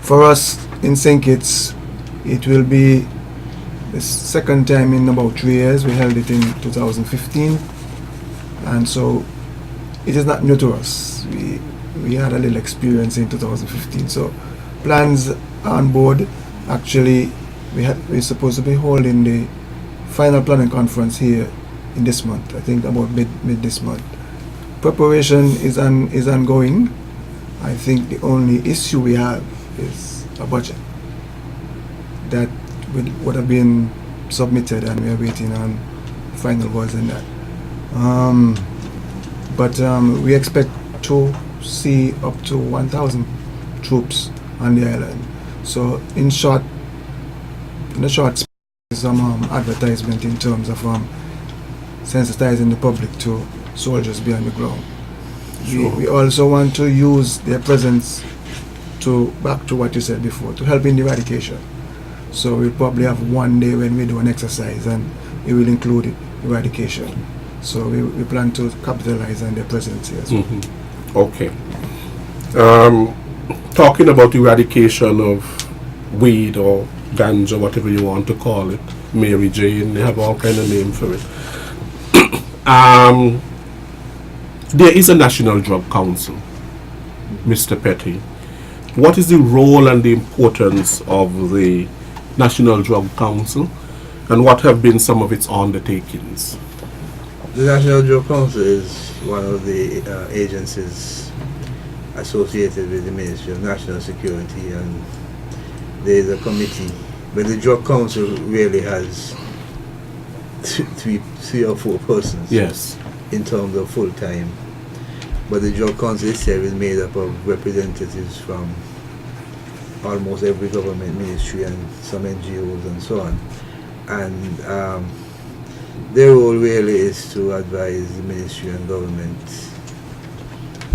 For us in St. Kitts, it will be the second time in about 3 years. We held it in 2015, and so it is not new to us. We had a little experience in 2015, so plans are on board. Actually, we're supposed to be holding the final planning conference here in this month. I think about mid this month. Preparation is ongoing. I think the only issue we have is a budget that would have been submitted, and we are waiting on final words in that. But we expect to see up to 1,000 troops on the island. So in the short some advertisement in terms of sensitizing the public to soldiers behind the ground. Sure. We also want to use their presence back to what you said before, to help in the eradication. So we'll probably have one day when we do an exercise and it will include eradication. So we plan to capitalize on their presence here as well. Okay. Talking about eradication of weed or ganja, whatever you want to call it, Mary Jane, they have all kind of name for it. There is a National Drug Council, Mr. Petty. What is the role and the importance of the National Drug Council, and what have been some of its undertakings? The National Drug Council is one of the agencies associated with the Ministry of National Security, and there is a committee. But the Drug Council really has three or four persons. Yes. In terms of full time. But the Drug Council itself is made up of representatives from almost every government ministry and some NGOs and so on. And their role really is to advise the ministry and government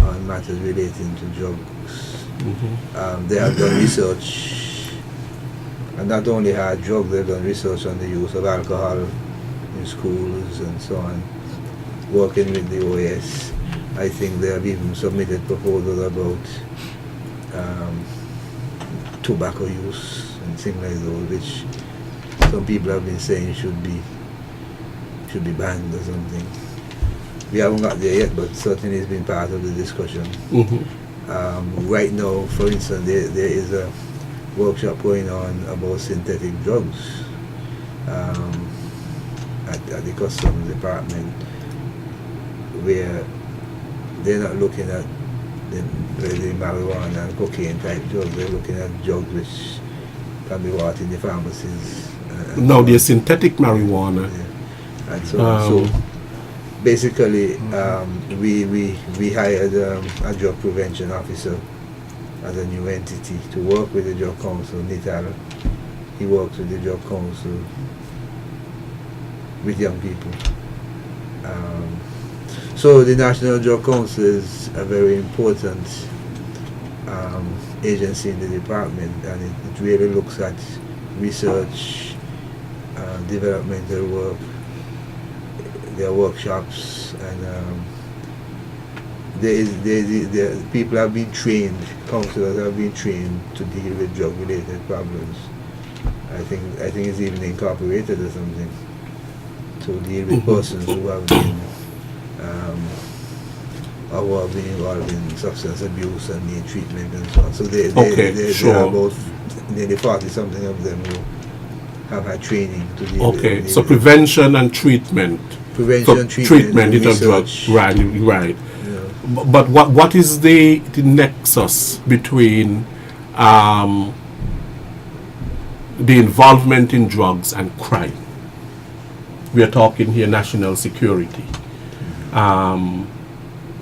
on matters relating to drugs. They have done research, and not only hard drugs, they've done research on the use of alcohol in schools and so on, working with the OAS. I think they have even submitted proposals about tobacco use and things like those, which some people have been saying should be banned or something. We haven't got there yet, but certainly it's been part of the discussion. Right now, for instance, there is a workshop going on about synthetic drugs at the Customs Department, where they're not looking at the marijuana and cocaine type drugs. They're looking at drugs which can be bought in the pharmacies. Now there's synthetic marijuana. Yeah. And so basically, we hired a drug prevention officer as a new entity to work with the Drug Council, Nital. He works with the Drug Council with young people. So the National Drug Council is a very important agency in the department, and it really looks at research, developmental work, their workshops, and the people have been trained, counselors have been trained to deal with drug-related problems. I think it's even incorporated or something to deal with persons who have been who have been involved in substance abuse and need treatment and so on. So there are about nearly 40 something of them who have had training to deal Okay, with so prevention and treatment. prevention, So treatment, of drugs. research. Right. Yeah. But what is the nexus between the involvement in drugs and crime? We are talking here national security.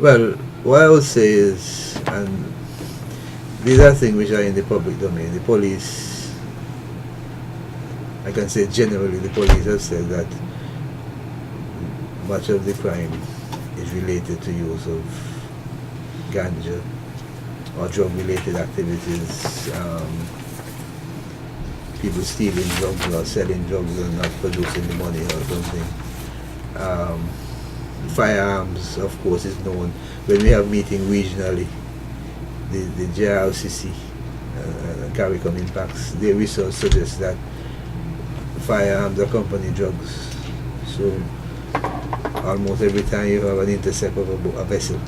Well, what I would say is, and these are things which are in the public domain. The police, I can say generally, the police have said that much of the crime is related to use of ganja or drug-related activities. People stealing drugs or selling drugs and not producing the money or something. Firearms, of course, is known. When we have meeting regionally, the JRCC, CARICOM impacts, their research suggests that firearms accompany drugs. So almost every time you have an intercept of a vessel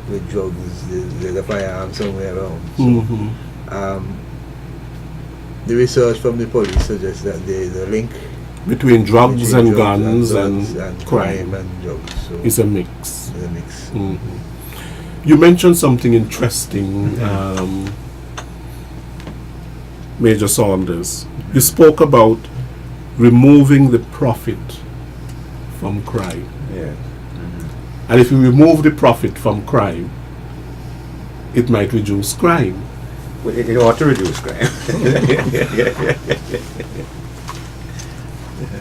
with drugs, there's a firearm somewhere around. So, the research from the police suggests that there is a link Between drugs between and drugs guns and crime. and drugs. So It's a mix. it's a mix. You mentioned something interesting, Major Saunders. You spoke about removing the profit from crime. Yeah. And if you remove the profit from crime, it might reduce crime. Well, it ought to reduce crime.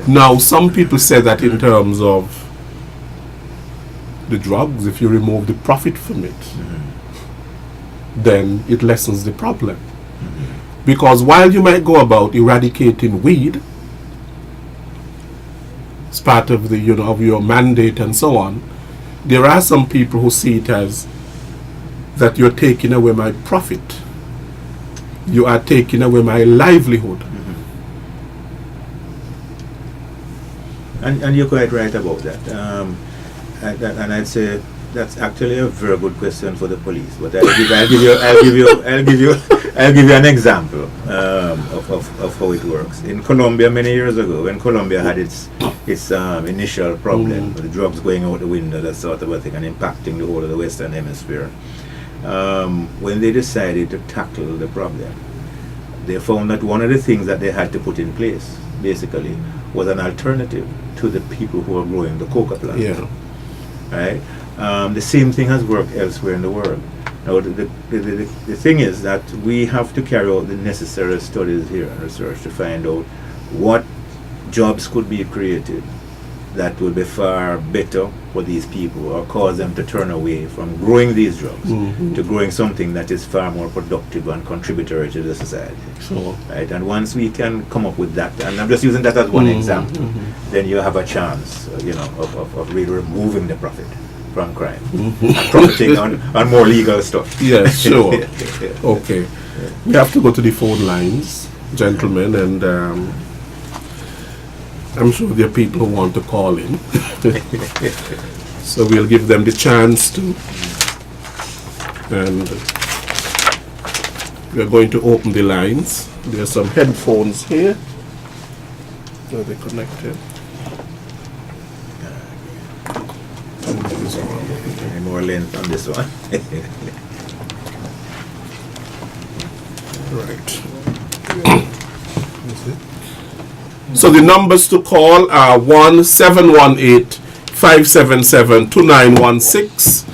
Now, some people say that in terms of the drugs, if you remove the profit from it, then it lessens the problem. Because while you might go about eradicating weed, it's part of the of your mandate and so on, there are some people who see it as that you're taking away my profit. You are taking away my livelihood. And you're quite right about that. And I'd say that's actually a very good question for the police. But I'll give you an example of how it works. In Colombia, many years ago, when Colombia had its initial problem with the drugs going out the window, that sort of a thing, and impacting the whole of the Western Hemisphere, when they decided to tackle the problem, they found that one of the things that they had to put in place, basically, was an alternative to the people who are growing the coca plant. Yeah. Right? The same thing has worked elsewhere in the world. Now, the thing is that we have to carry out the necessary studies here and research to find out what jobs could be created that would be far better for these people, or cause them to turn away from growing these drugs to growing something that is far more productive and contributory to the society. Sure. Right? And once we can come up with that, and I'm just using that as one example, then you have a chance, of really removing the profit from crime and profiting on more legal stuff. Yes, sure. Okay. We have to go to the phone lines, gentlemen, and I'm sure there are people who want to call in. So we'll give them the chance to. And we're going to open the lines. There are some headphones here. Are they connected? Any more length on this one? Right. So the numbers to call are 1-718-577-2916.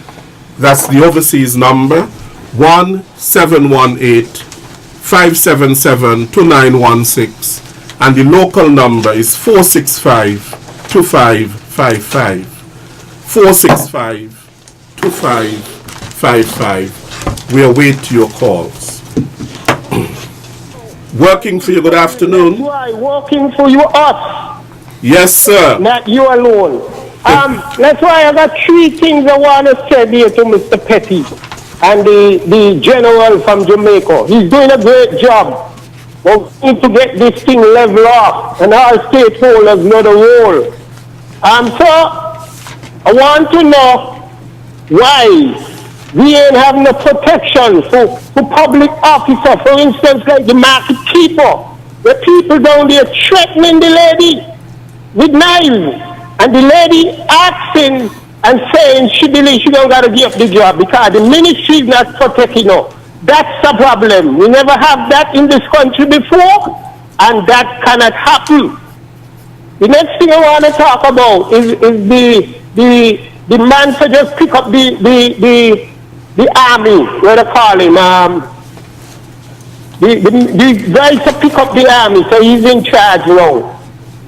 That's the overseas number. 1-718-577-2916. And the local number is 465-2555. 465-2555. We await your calls. Working for you, good afternoon. Why working for you, us, Yes, sir. not you alone. That's why I got three things I want to say here to Mr. Petty and the general from Jamaica. He's doing a great job. We need to get this thing level off, and all stakeholders know the role. So I want to know Why? We ain't have no protection for public officer, for instance, like the market keeper, where people down there threatening the lady with knives, and the lady asking and saying she believes she don't got to give up the job because the ministry is not protecting her. That's the problem. We never have that in this country before, and that cannot happen. The next thing I want to talk about is the man to just pick up the army, what they call him, the guy to pick up the army, so he's in charge now.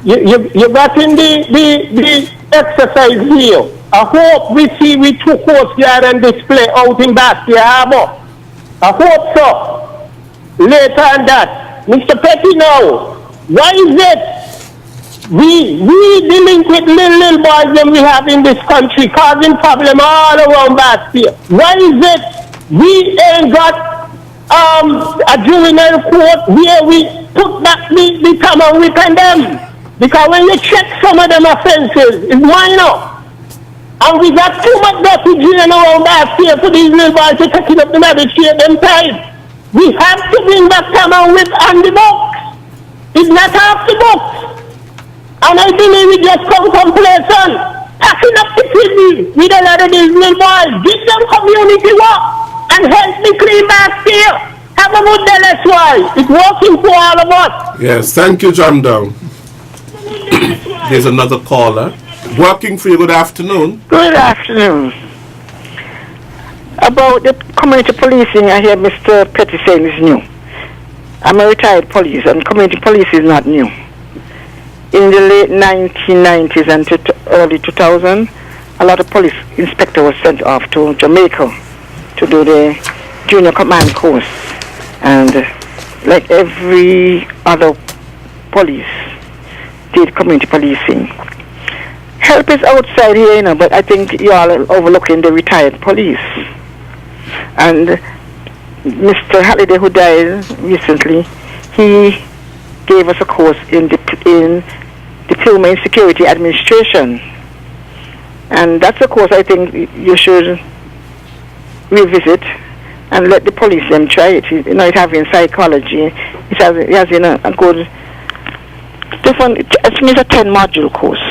You got in the exercise here. I hope we see we two Coast Guard and display out in Bastia Harbour. I hope so. Later on that, Mr. Petty now, why is it we dealing with little boys that we have in this country causing problem all around Bastia? Why is it we ain't got a juvenile court where we put back the time and we condemn? Because when you check some of them offenses, it's minor. And we got too much dirty jail around Bastia for these little boys to taking up the magistrate them time. We have to bring back time and whip on the books. It's not half the books. And I believe we just come complacent, packing up the city with a lot of these little boys. Give them community work and help me clean Bastia. Have a good day, that's why. It's working for all of us. Yes, thank you, John Down. There's another caller. Working for you, good afternoon. Good afternoon. About the community policing, I hear Mr. Petty saying is new. I'm a retired police, and community police is not new. In the late 1990s and early 2000, a lot of police inspectors were sent off to Jamaica to do the junior command course. And like every other police did community policing. Help is outside here, you know, but I think you all are overlooking the retired police. And Mr. Halliday, who died recently, he gave us a course in Diploma in Security Administration. And that's a course I think you should revisit and let the police them try it. You know, it has in psychology. It has you know, a good different. I think it's a 10-module course,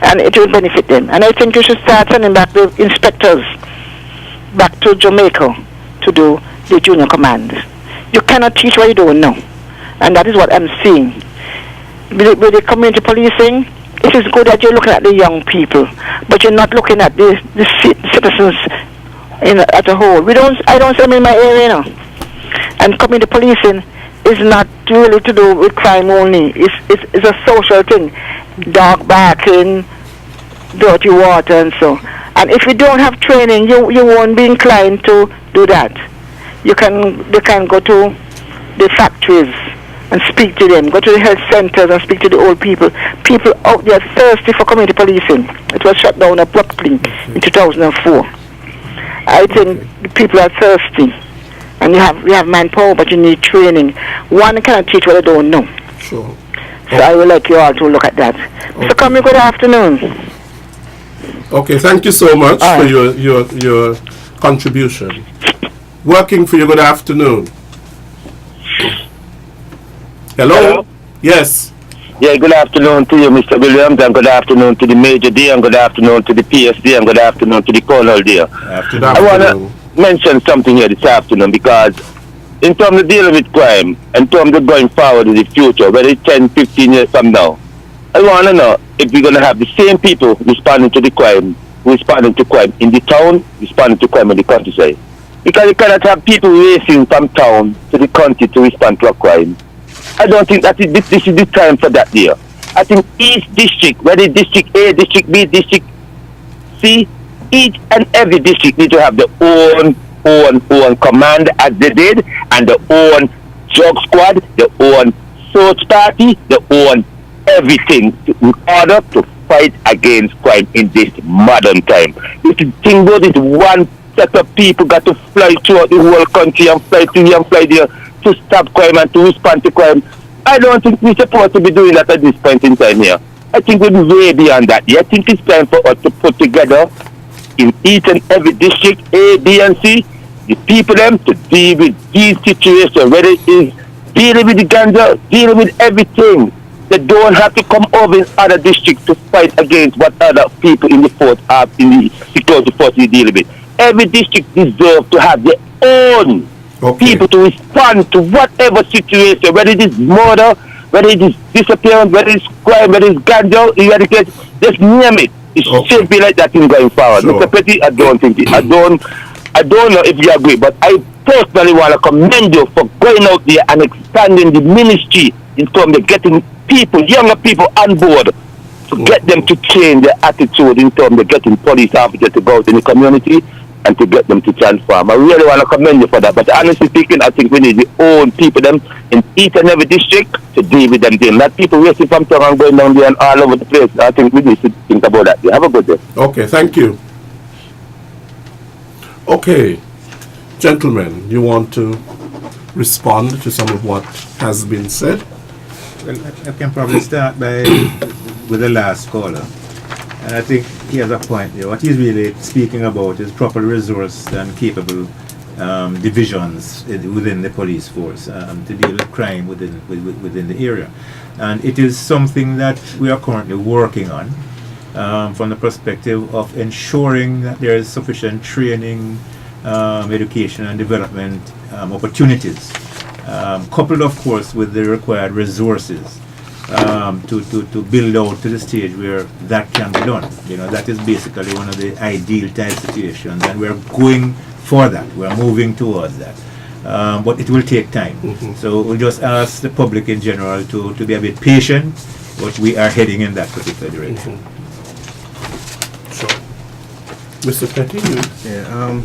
and it will benefit them. And I think you should start sending back the inspectors back to Jamaica to do the junior command. You cannot teach what you don't know, and that is what I'm seeing. With the community policing, it is good that you're looking at the young people, but you're not looking at the citizens as a whole. I don't see them in my area, you know. And community policing is not really to do with crime only. It's a social thing. Dog barking, dirty water, and so. And if you don't have training, you won't be inclined to do that. You can go to the factories and speak to them. Go to the health centers and speak to the old people. People out there thirsty for community policing. It was shut down abruptly in 2004. I think people are thirsty, and you have manpower, but you need training. One cannot teach what they don't know. Sure. So I would like you all to look at that. Okay. Mr. Comey, good afternoon. Okay, thank you so much for your contribution. Working for you, good afternoon. Hello? Yes. Yeah, good afternoon to you, Mr. Williams, and good afternoon to the Major D, and good afternoon to the PSD, and good afternoon to the Colonel D. I want to mention something here this afternoon, because in terms of dealing with crime, in terms of going forward in the future, whether it's 10, 15 years from now, I want to know if we're going to have the same people responding to crime in the town, responding to crime in the countryside. Because you cannot have people racing from town to the country to respond to a crime. I don't think that this is the time for that there. I think each district, whether District A, District B, District C, each and every district need to have their own command as they did, and their own drug squad, their own search party, their own everything in order to fight against crime in this modern time. If you think about it, one set of people got to fly throughout the whole country and fly to here and fly there to stop crime and to respond to crime. I don't think we're supposed to be doing that at this point in time here. I think we're way beyond that. I think it's time for us to put together in each and every district, A, B, and C, the people them to deal with these situations, whether it is dealing with the ganja, dealing with everything. They don't have to come over in other districts to fight against what other people in the fort have in the security force they deal with. Every district deserves to have their own people to respond to whatever situation, whether it is murder, whether it is disappearance, whether it's crime, whether it's ganja, eradicate, just name it. It should be like that thing going forward. Sure. Mr. Petty, I don't know if you agree, but I personally want to commend you for going out there and expanding the ministry in terms of getting people, younger people on board to get them to change their attitude in terms of getting police officers to go out in the community and to get them to transform. I really want to commend you for that. But honestly speaking, I think we need the own people them in each and every district to deal with them. Not people racing from town and going down there and all over the place. I think we need to think about that. Have a good day. Okay, thank you. Okay, gentlemen, you want to respond to some of what has been said? Well, I can probably start with the last caller. And I think he has a point there. What he's really speaking about is proper resourced and capable divisions within the police force to deal with crime within the area. And it is something that we are currently working on from the perspective of ensuring that there is sufficient training, education and development opportunities, coupled of course with the required resources to build out to the stage where that can be done. You know, that is basically one of the ideal type situations, and we're going for that. We're moving towards that. But it will take time. So we'll just ask the public in general to be a bit patient, but we are heading in that particular direction. Sure. Mr. Petty? Yeah,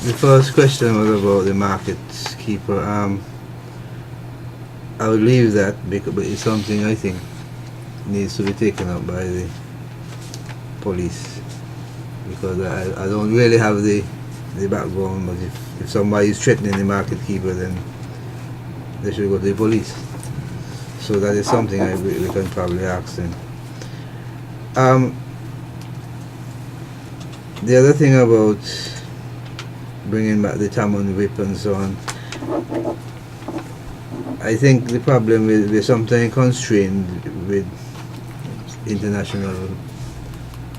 the first question was about the market keeper. I would leave that because it's something I think needs to be taken up by the police, because I don't really have the background, but if somebody is threatening the market keeper, then they should go to the police. So that is something we can probably ask them. The other thing about bringing back the Tammany whip and so on, I think the problem is we're sometimes constrained with international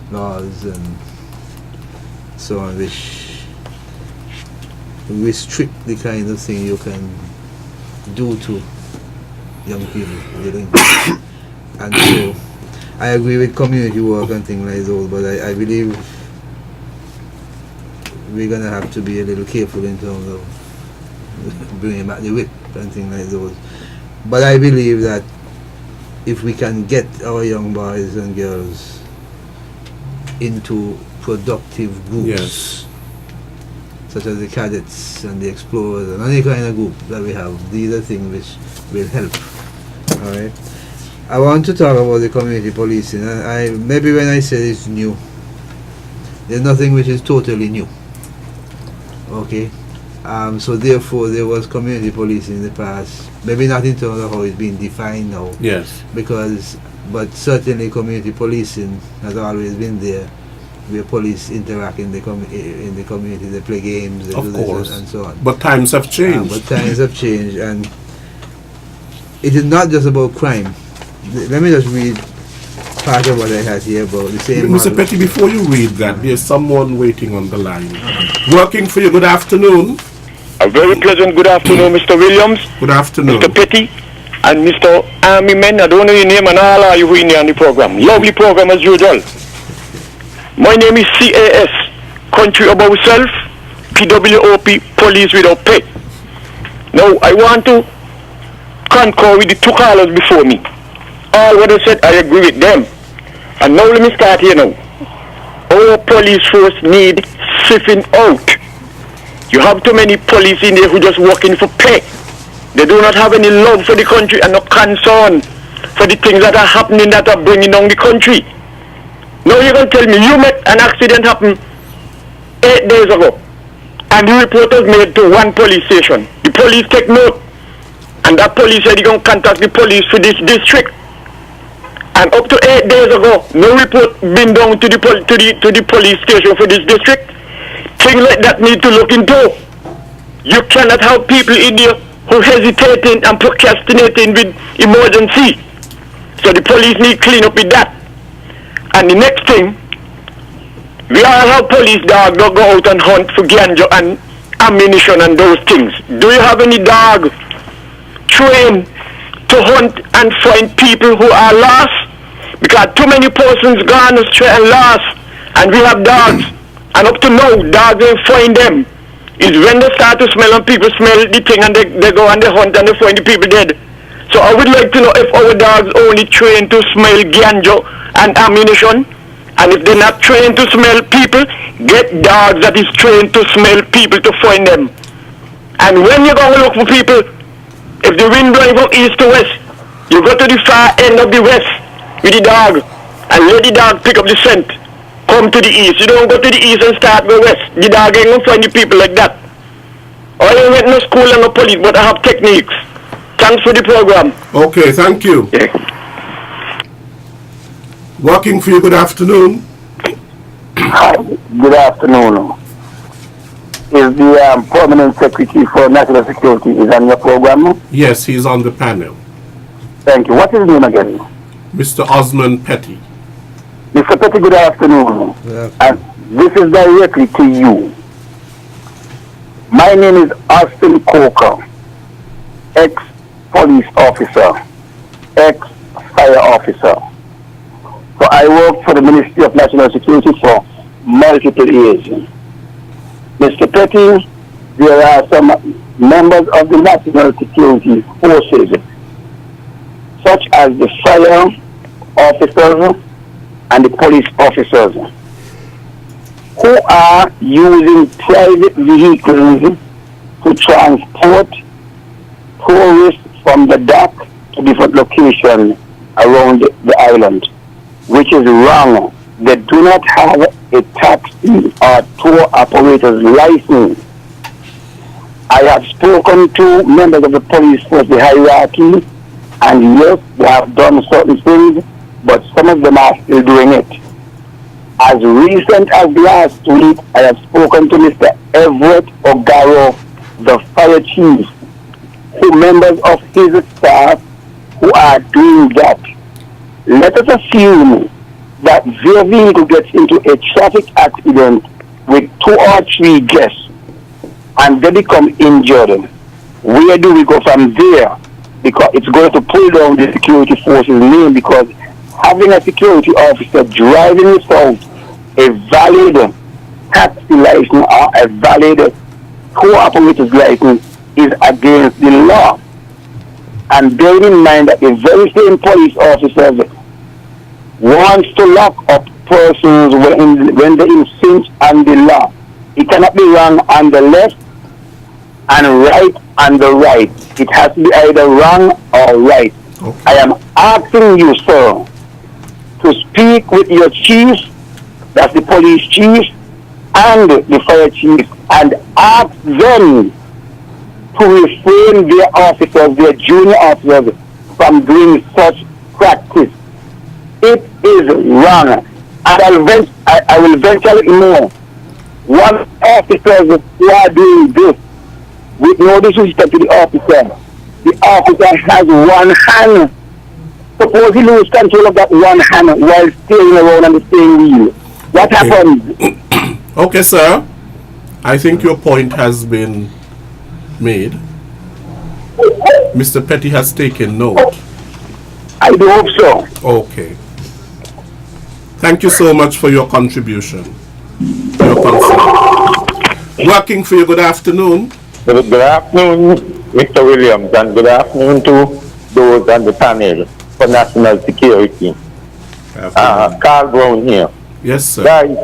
laws and so on, which restrict the kind of thing you can do to young people. And so I agree with community work and things like those, but I believe we're going to have to be a little careful in terms of bringing back the whip and things like those. But I believe that if we can get our young boys and girls into productive groups, such as the cadets and the explorers and any kind of group that we have, these are things which will help. Alright. I want to talk about the community policing. Maybe when I say it's new, there's nothing which is totally new. Okay. So therefore there was community policing in the past, maybe not in terms of how it's been defined now. Yes. But certainly community policing has always been there, where police interact in the community, they play games, they do this and so on. But times have changed. And it is not just about crime. Let me just read part of what I had here about the same Mr. model. Petty, before you read that, there's someone waiting on the line. Working for you, good afternoon. A very pleasant good afternoon, Mr. Williams. Good afternoon. Mr. Petty and Mr. Army Men. I don't know your name and all are you who in there on the program. Lovely program as usual. My name is CAS, Country Above Self, PWOP, Police Without Pay. Now, I want to concur with the two callers before me. All what they said, I agree with them. And now let me start here now. Our police force need sifting out. You have too many police in there who just working for pay. They do not have any love for the country and no concern for the things that are happening that are bringing down the country. Now you can tell me, you met an accident happen 8 days ago and the report was made to one police station. The police take note and that police said you're going to contact the police for this district. And up to 8 days ago, no report been down to the police station for this district. Things like that need to look into. You cannot have people in there who hesitating and procrastinating with emergency. So the police need clean up with that. And the next thing, we all have police dogs that go out and hunt for ganja and ammunition and those things. Do you have any dog trained to hunt and find people who are lost? Because too many persons gone astray and lost, and we have dogs. And up to now, dogs ain't find them. It's when they start to smell and people smell the thing and they go and they hunt and they find the people dead. So I would like to know if our dogs only trained to smell ganja and ammunition, and if they're not trained to smell people, get dogs that is trained to smell people to find them. And when you go to look for people, if the wind blowing from east to west, you go to the far end of the west with the dog and let the dog pick up the scent. Come to the east. You don't go to the east and start go west. The dog ain't gonna find the people like that. I ain't went no school and no police, but I have techniques. Thanks for the program. Okay, thank you. Yeah. Working for you, good afternoon. Hi, good afternoon. Is the Permanent Secretary for National Security is on your program? Yes, he's on the panel. Thank you. What is his name again? Mr. Osman Petty. Mr. Petty, good afternoon. And this is directly to you. My name is Austin Coker, ex-police officer, ex-fire officer. So I worked for the Ministry of National Security for multiple years. Mr. Petty, there are some members of the National Security Forces, such as the fire officers and the police officers, who are using private vehicles to transport tourists from the dock to different locations around the island, which is wrong. They do not have a taxi or tour operator's license. I have spoken to members of the police force, the hierarchy, and yes, they have done certain things, but some of them are still doing it. As recent as last week, I have spoken to Mr. Everett Ogaro, the fire chief, who members of his staff who are doing that. Let us assume that their vehicle gets into a traffic accident with 2 or 3 guests and they become injured. Where do we go from there? Because it's going to pull down the security force's name, because having a security officer driving without a valid taxi license or a valid tour operator's license is against the law. And bearing in mind that the very same police officers wants to lock up persons when they infringe on the law. It cannot be wrong on the left and right on the right. It has to be either wrong or right. Okay. I am asking you, sir, to speak with your chief, that's the police chief, and the fire chief, and ask them to refrain their officers, their junior officers, from doing such practice. It is wrong. And I will venture more. One officer who are doing this, with no disrespect to the officer has one hand. Suppose he loses control of that one hand while steering around on the same wheel. What happens? Okay, sir. I think your point has been made. Mr. Petty has taken note. I do hope so. Okay. Thank you so much for your contribution, your concern. Working for you, good afternoon. Good afternoon, Mr. Williams, and good afternoon to those on the panel for national security. Carl Brown here. Yes, sir. Guys,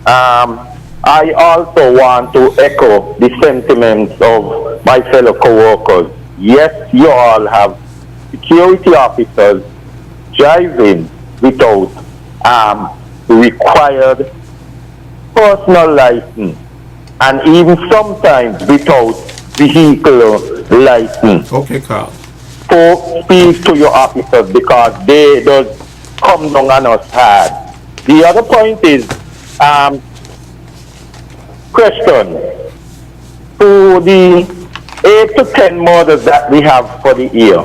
I also want to echo the sentiments of my fellow co-workers. Yes, you all have security officers driving without required personal license, and even sometimes without vehicle license. Okay, Carl. speak to your officers because they does come down on us hard. The other point is question to the 8 to 10 murders that we have for the year.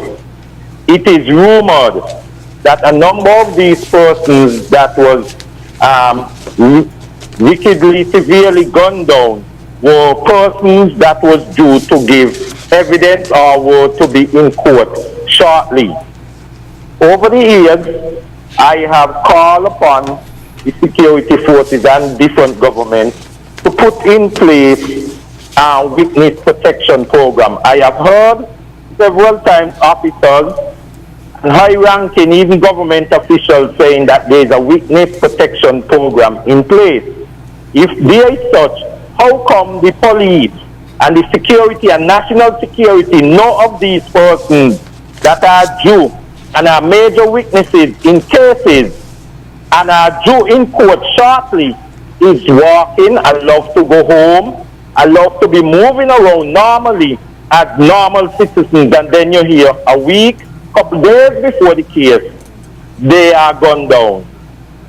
It is rumored that a number of these persons that was wickedly, severely gunned down were persons that was due to give evidence or were to be in court shortly. Over the years, I have called upon the security forces and different governments to put in place a witness protection program. I have heard several times officers and high-ranking, even government officials saying that there is a witness protection program in place. If there is such, how come the police and the security and national security know of these persons that are due and are major witnesses in cases and are due in court shortly, is walking and love to go home and love to be moving around normally as normal citizens, and then you hear a week, couple days before the case, they are gunned down.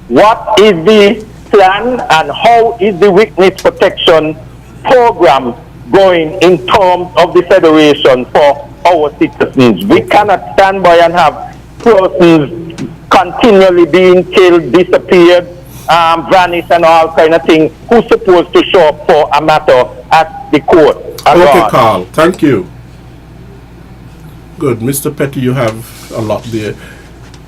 What is the plan and how is the witness protection program going in terms of the Federation for our citizens? We cannot stand by and have persons continually being killed, disappeared, vanished and all kind of things. Who's supposed to show up for a matter at the court? Okay, Carl, thank you. Good. Mr. Petty, you have a lot there.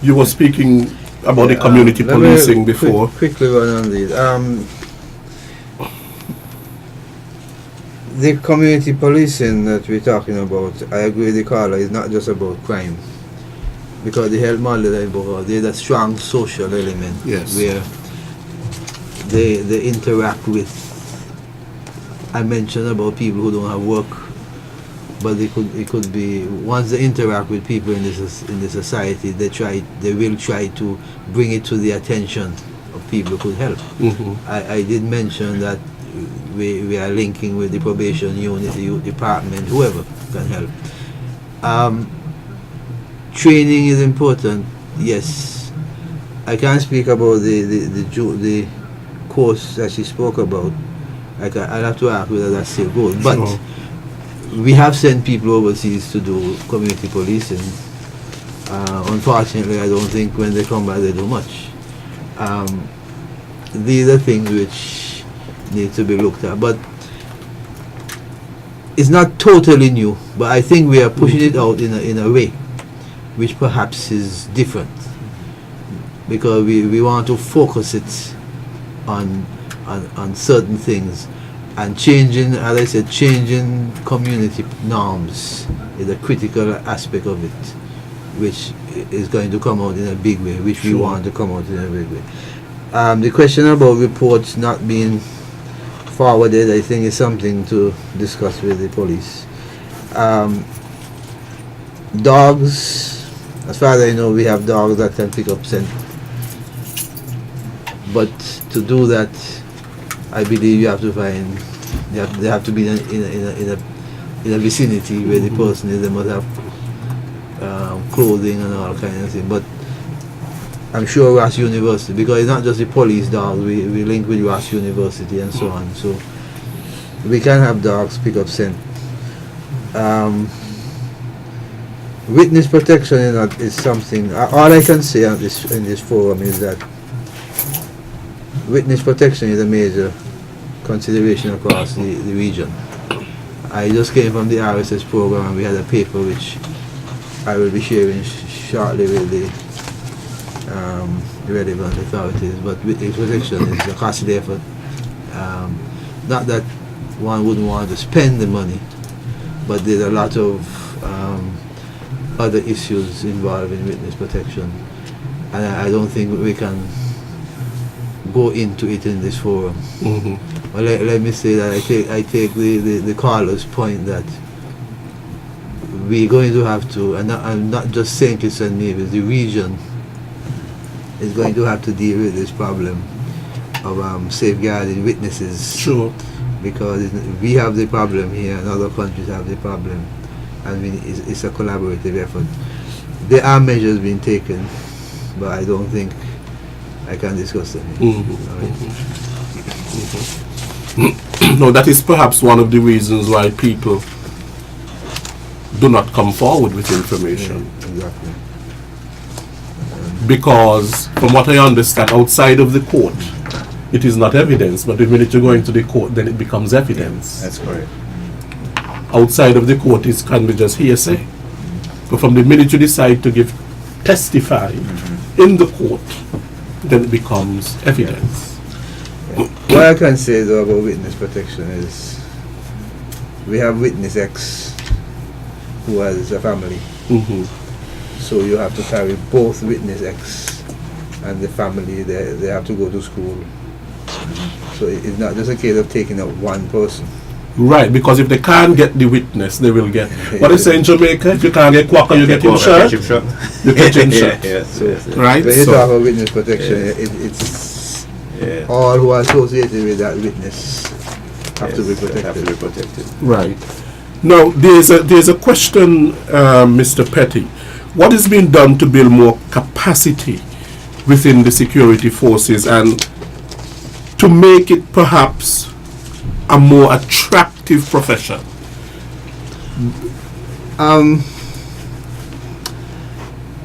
You were speaking about the community policing before. Quickly run on these. The community policing that we're talking about, I agree with the caller, is not just about crime. Because the health model that I brought, there's a strong social element. Yes. Where they interact with, I mentioned about people who don't have work, but it could be, once they interact with people in the society, they will try to bring it to the attention of people who could help. Mm-hmm. I did mention that we are linking with the probation unit, the youth department, whoever can help. Training is important, yes. I can't speak about the course that she spoke about. I'll have to ask whether that's still good. But sure. We have sent people overseas to do community policing. Unfortunately, I don't think when they come back they do much. These are things which need to be looked at. But it's not totally new, but I think we are pushing it out in a way which perhaps is different, because we want to focus it on certain things, and changing, as I said, changing community norms is a critical aspect of it, which is going to come out in a big way, which we want to come out in a big way. The question about reports not being forwarded, I think, is something to discuss with the police. Dogs, as far as I know, we have dogs that can pick up scent. But to do that, I believe you have to find, they have to be in a vicinity where the person is. They must have clothing and all kinds of things. But I'm sure Ross University, because it's not just the police dogs, we link with Ross University and so on. So we can have dogs pick up scent. Witness protection is something. All I can say in this forum is that witness protection is a major consideration across the region. I just came from the RSS program and we had a paper which I will be sharing shortly with the relevant authorities. But witness protection is a costly effort. Not that one wouldn't want to spend the money, but there's a lot of other issues involved in witness protection, and I don't think we can go into it in this forum. Mm-hmm. But let me say that I take the caller's point that we're going to have to, and I'm not just saying Kitts and Nevis, the region is going to have to deal with this problem of safeguarding witnesses. Sure. Because we have the problem here and other countries have the problem. and it's a collaborative effort. There are measures being taken, but I don't think I can discuss them. No, that is perhaps one of the reasons why people do not come forward with information. Exactly. Because, from what I understand, outside of the court, it is not evidence, but the minute you go into the court, then it becomes evidence. That's correct. Outside of the court, it can be just hearsay. But from the minute you decide to testify in the court, then it becomes evidence. What I can say though about witness protection is we have witness X who has a family. So you have to carry both witness X and the family. They have to go to school. So it's not just a case of taking out one person. Right, because if they can't get the witness, they will get. What they say in Jamaica, if you can't get Quacker, you get him shot. You get him shot. Yes. Right? When you talk about witness protection, it's all who are associated with that witness have to be protected. Right. Now, there's a question, Mr. Petty. What is being done to build more capacity within the security forces and to make it perhaps a more attractive profession?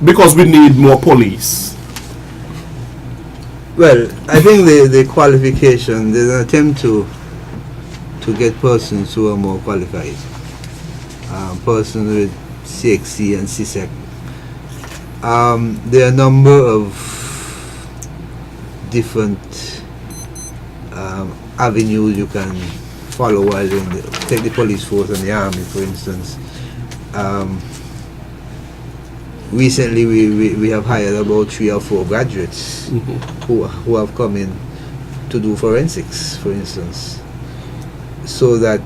Because we need more police. Well, I think the qualification, there's an attempt to get persons who are more qualified. Persons with CXC and CSEC. There are a number of different avenues you can follow while take the police force and the army, for instance. Recently we have hired about 3 or 4 graduates who have come in to do forensics, for instance, so that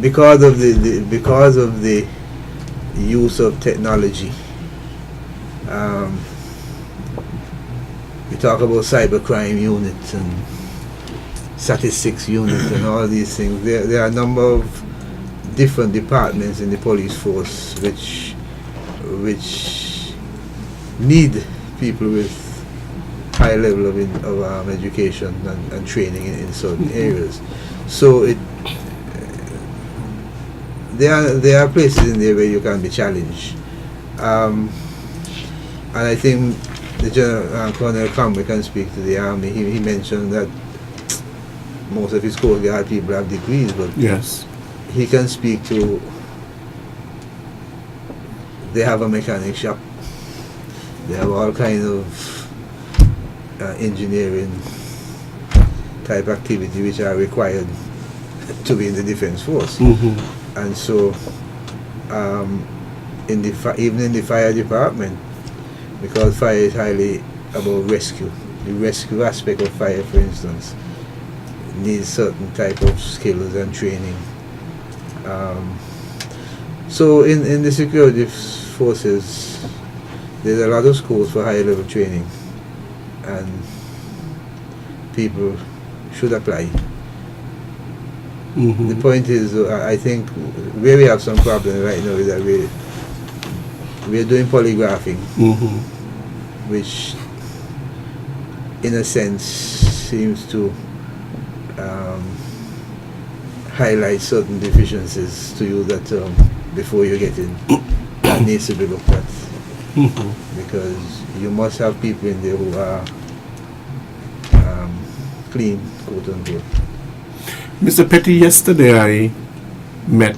because of the use of technology, we talk about cybercrime units and statistics units and all these things. There are a number of different departments in the police force which need people with high level of education and training in certain areas. So there are places in there where you can be challenged, and I think the General Colonel Conway can speak to the army. He mentioned that most of his Coast Guard people have degrees, but yes, he can speak to. They have a mechanic shop. They have all kinds of engineering type activity which are required to be in the defense force. And so, even in the fire department, because fire is highly about rescue, the rescue aspect of fire, for instance, needs certain type of skills and training. So in the security forces, there's a lot of schools for high level training, and people should apply. The point is, I think where we have some problem right now is that we're doing polygraphing, which in a sense seems to highlight certain deficiencies, to use that term, before you get in. That needs to be looked at, because you must have people in there who are clean, quote unquote. Mr. Petty, yesterday I met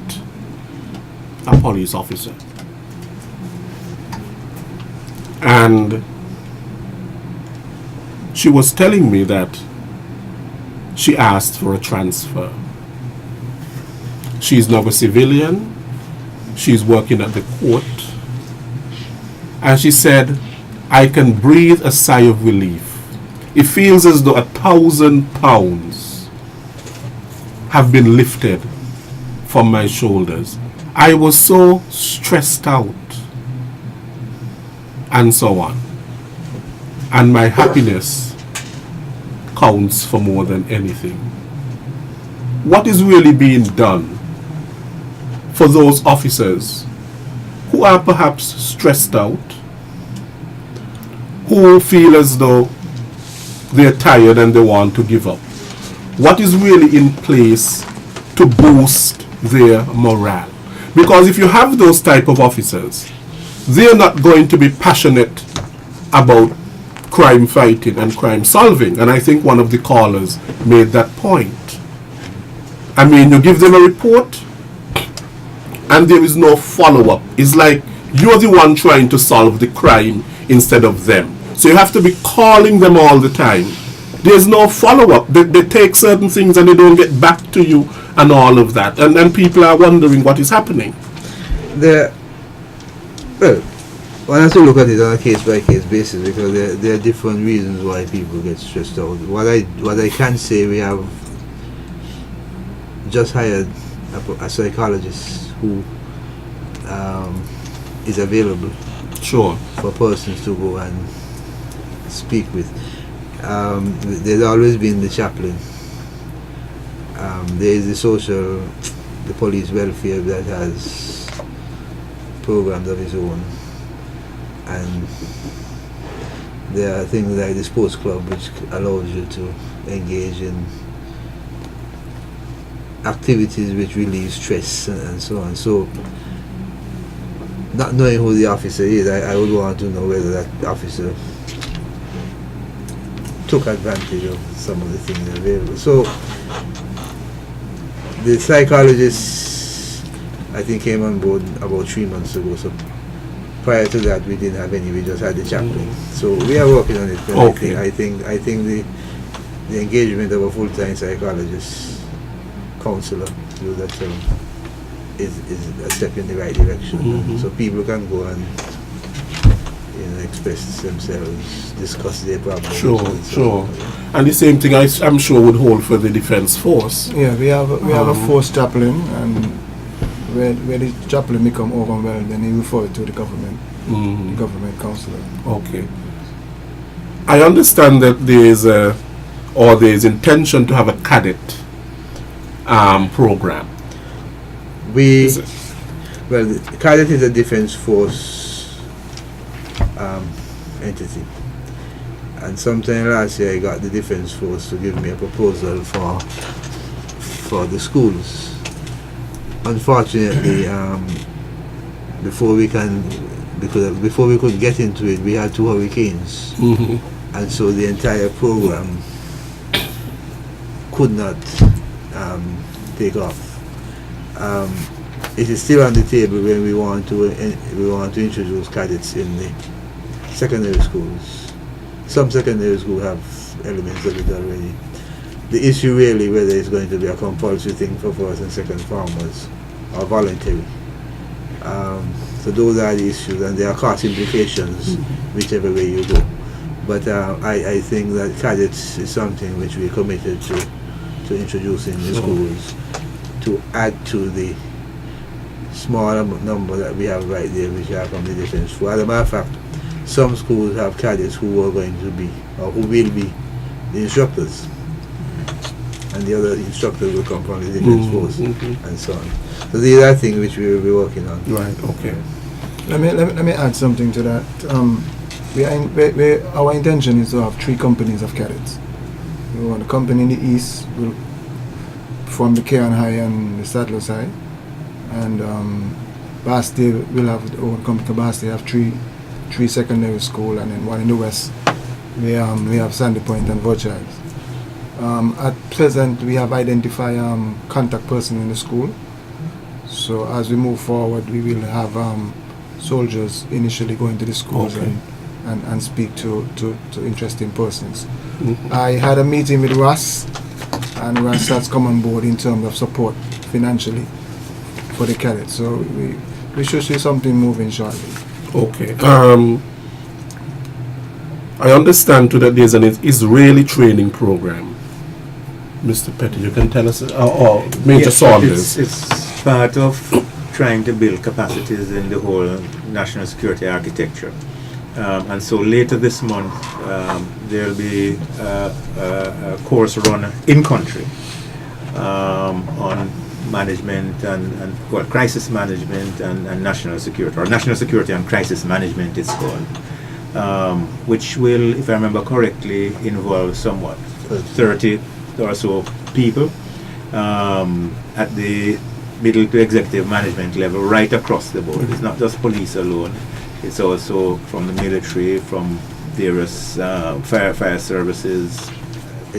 a police officer, and she was telling me that she asked for a transfer. She's now a civilian, she's working at the court, and she said, I can breathe a sigh of relief. It feels as though 1,000 pounds have been lifted from my shoulders. I was so stressed out, and so on. And my happiness counts for more than anything. What is really being done for those officers who are perhaps stressed out, who feel as though they're tired and they want to give up? What is really in place to boost their morale? Because if you have those type of officers, they're not going to be passionate about crime fighting and crime solving. And I think one of the callers made that point. I mean, you give them a report and there is no follow-up. It's like you're the one trying to solve the crime instead of them. So you have to be calling them all the time. There's no follow-up. They take certain things and they don't get back to you and all of that. And then people are wondering what is happening. Well, one has to look at it on a case-by-case basis because there are different reasons why people get stressed out. What I can say, we have just hired a psychologist who is available for persons to go and speak with. There's always been the chaplain. There is the police welfare that has programs of its own, and there are things like the sports club which allows you to engage in activities which relieve stress and so on. So, not knowing who the officer is, I would want to know whether that officer took advantage of some of the things available. So, the psychologist, I think, came on board about 3 months ago. So, prior to that, we didn't have any. We just had the chaplain. So, we are working on it. Okay. I think the engagement of a full-time psychologist, counselor, through that term, is a step in the right direction. So people can go and express themselves, discuss their problems. Sure. And the same thing I'm sure would hold for the Defence Force. Yeah, we have a force chaplain, and where the chaplain become overwhelmed, then he refer it to the government, the government counselor. Okay. I understand that there's intention to have a cadet program. The cadet is a Defence Force entity, and sometime last year I got the Defence Force to give me a proposal for the schools. Unfortunately, before we could get into it, we had 2 hurricanes, and so the entire program could not take off. It is still on the table when we want to introduce cadets in the secondary schools. Some secondary schools have elements of it already. The issue really whether it's going to be a compulsory thing for first and second farmers or voluntary. So those are the issues, and there are cost implications whichever way you go. But I think that cadets is something which we're committed to introducing in the schools, to add to the small number that we have right there, which are from the Defence Force. As a matter of fact, some schools have cadets who are going to be, or who will be, the instructors, and the other instructors will come from the Defence Force, and so on. So these are things which we will be working on. Right. Okay. Let me add something to that. Our intention is to have 3 companies of cadets. We want a company in the east, from the Cairn High and the Settlers High, and Basti will have our company. Basti have 3 secondary school, and then 1 in the west. We have Sandy Point and Virchiles. At present, we have identified contact person in the school. So as we move forward, we will have soldiers initially go into the schools and speak to interesting persons. I had a meeting with Russ, and Russ has come on board in terms of support financially for the cadets. So we should see something moving shortly. Okay. I understand too that there's an Israeli training program. Mr. Petty, you can tell us, or Major Saunders. It's part of trying to build capacities in the whole national security architecture. And so later this month, there'll be a course run in country on management and crisis management and national security, or national security and crisis management it's called, which will, if I remember correctly, involve somewhat 30 or so people at the middle to executive management level right across the board. It's not just police alone, it's also from the military, from various fire services,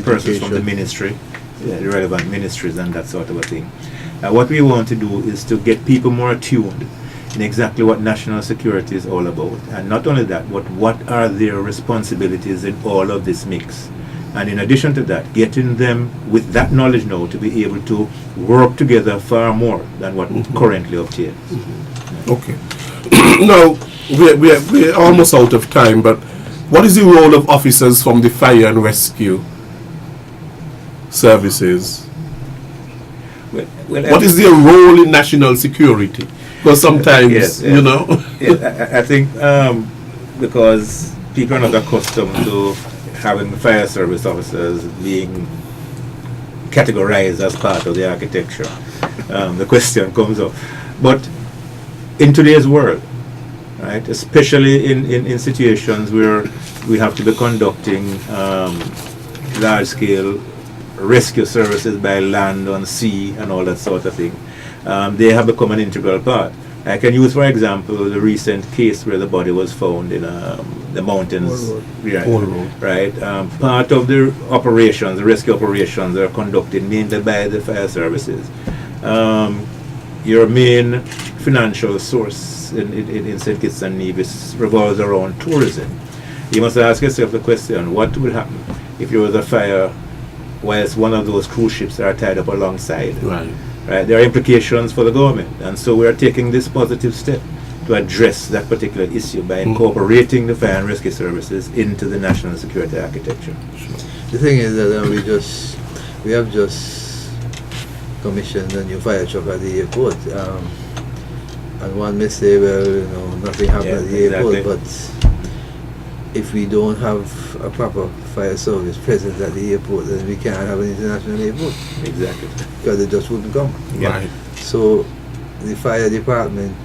persons from the ministry, the relevant ministries and that sort of a thing. What we want to do is to get people more attuned in exactly what national security is all about, and not only that, but what are their responsibilities in all of this mix. And in addition to that, getting them with that knowledge now to be able to work together far more than what currently obtains. Okay. Now, we're almost out of time, but what is the role of officers from the fire and rescue services? What is their role in national security? Because sometimes, you know. I think because people are not accustomed to having fire service officers being categorized as part of the architecture, the question comes up. But in today's world, right, especially in situations where we have to be conducting large-scale rescue services by land, on sea, and all that sort of thing, they have become an integral part. I can use, for example, the recent case where the body was found in the mountains. Right. Part of the operations, the rescue operations, are conducted mainly by the fire services. Your main financial source in St. Kitts and Nevis revolves around tourism. You must ask yourself the question, what would happen if there was a fire whilst one of those cruise ships are tied up alongside? Right. Right, there are implications for the government, and so we are taking this positive step to address that particular issue by incorporating the fire and rescue services into the national security architecture. The thing is that we have just commissioned a new fire truck at the airport, and one may say, well, you know, nothing happened at the airport, but if we don't have a proper fire service present at the airport, then we can't have an international airport. Exactly. Because they just wouldn't come. Right. So the fire department,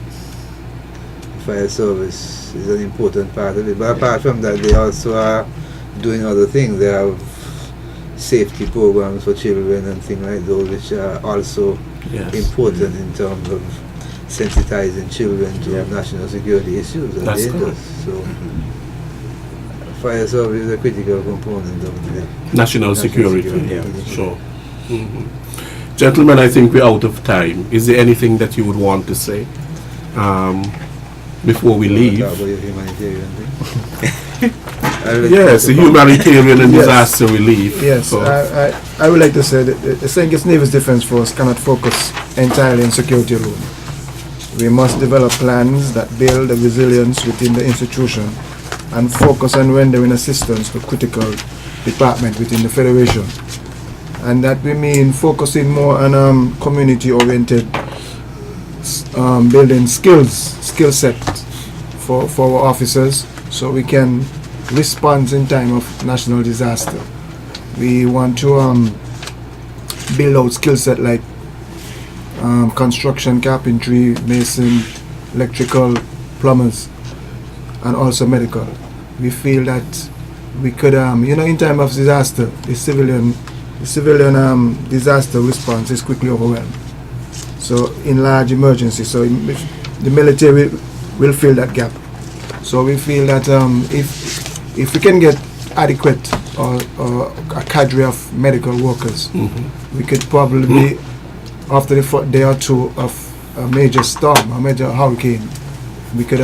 the fire service is an important part of it. But apart from that, they also are doing other things. They have safety programs for children and things like those, which are also important in terms of sensitizing children to national security issues and dangers. So fire service is a critical component of the national security. Sure. Gentlemen, I think we're out of time. Is there anything that you would want to say before we leave? Yes, the humanitarian and disaster relief. Yes, I would like to say that the St. Kitts Nevis Defence Force cannot focus entirely on security alone. We must develop plans that build the resilience within the institution and focus on rendering assistance to critical departments within the Federation. And that we mean focusing more on community-oriented building skill set for our officers, so we can respond in time of national disaster. We want to build out skill set like construction, carpentry, mason, electrical, plumbers, and also medical. We feel that we could, in time of disaster, the civilian disaster response is quickly overwhelmed. So in large emergencies, so the military will fill that gap. So we feel that if we can get adequate or a cadre of medical workers, we could probably, after the day or two of a major storm, a major hurricane, we could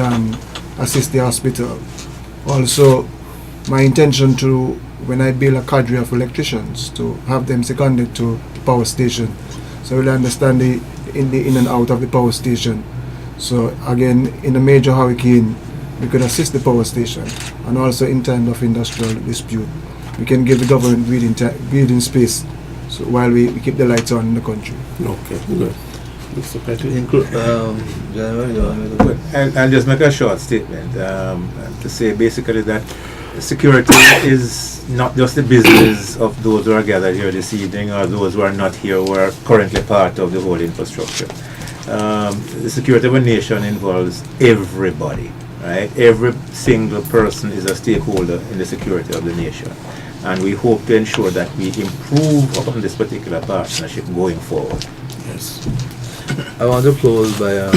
assist the hospital. Also, my intention to, when I build a cadre of electricians, to have them seconded to the power station, so we'll understand the in and out of the power station. So again, in a major hurricane, we could assist the power station, and also in time of industrial dispute, we can give the government breathing space, so while we keep the lights on in the country. Okay, good. Mr. Petty? General, you want me to go? I'll just make a short statement to say basically that security is not just the business of those who are gathered here this evening or those who are not here who are currently part of the whole infrastructure. The security of a nation involves everybody, right? Every single person is a stakeholder in the security of the nation. And we hope to ensure that we improve upon this particular partnership going forward. Yes. I want to close by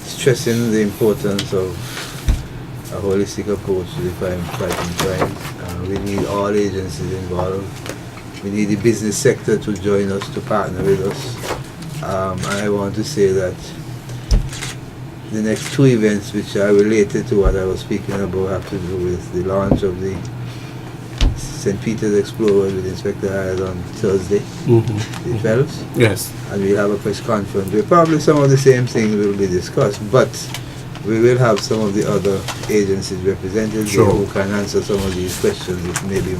stressing the importance of a holistic approach to the fighting crime. We need all agencies involved. We need the business sector to join us, to partner with us. And I want to say that the next two events which are related to what I was speaking about have to do with the launch of the St. Peter's Explorer with Inspector Hyde on Thursday, the 12th. Yes. And we'll have a press conference where probably some of the same things will be discussed, but we will have some of the other agencies represented there who can answer some of these questions which may be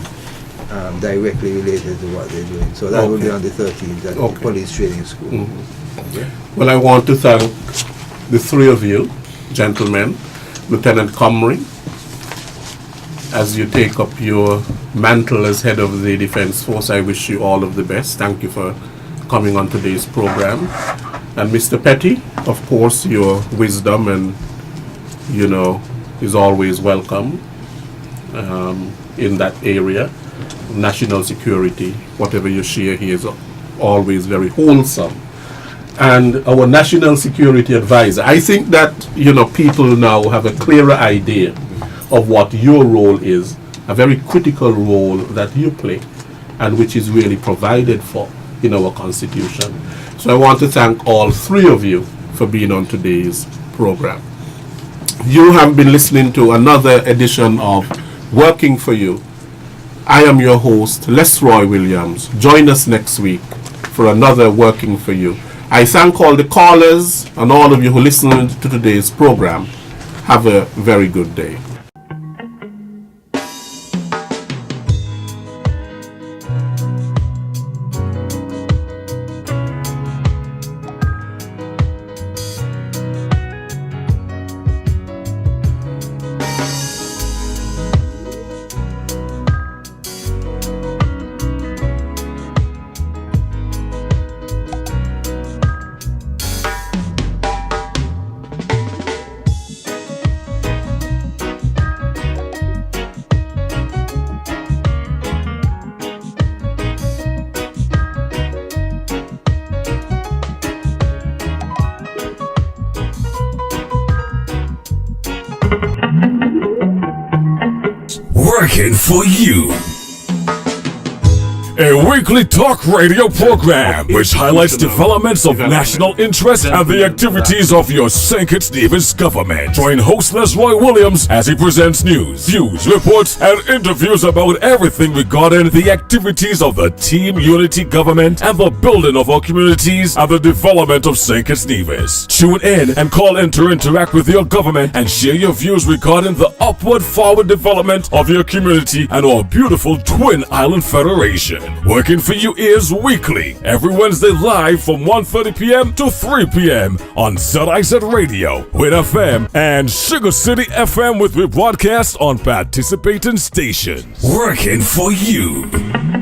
directly related to what they're doing. So that will be on the 13th at the police training school. Okay. Well, I want to thank the three of you, gentlemen, Lieutenant Comrie, as you take up your mantle as head of the Defense Force. I wish you all of the best. Thank you for coming on today's program. And Mr. Petty, of course, your wisdom and, is always welcome in that area. National security, whatever you share here is always very wholesome. And our National Security Advisor, I think that, people now have a clearer idea of what your role is, a very critical role that you play, and which is really provided for in our Constitution. So I want to thank all three of you for being on today's program. You have been listening to another edition of Working for You. I am your host, Les Roy Williams. Join us next week for another Working for You. I thank all the callers and all of you who listened to today's program. Have a very good day. Working for you. A weekly talk radio program which highlights developments of national interest and the activities of your St. Kitts Nevis government. Join host Les Roy Williams as he presents news, views, reports, and interviews about everything regarding the activities of the Team Unity government and the building of our communities and the development of St. Kitts Nevis. Tune in and call in to interact with your government and share your views regarding the upward forward development of your community and our beautiful Twin Island Federation. Working for You is weekly, every Wednesday live from 1:30 p.m. to 3 p.m. on ZIZ Radio, Win FM, and Sugar City FM with rebroadcast on participating stations. Working for You.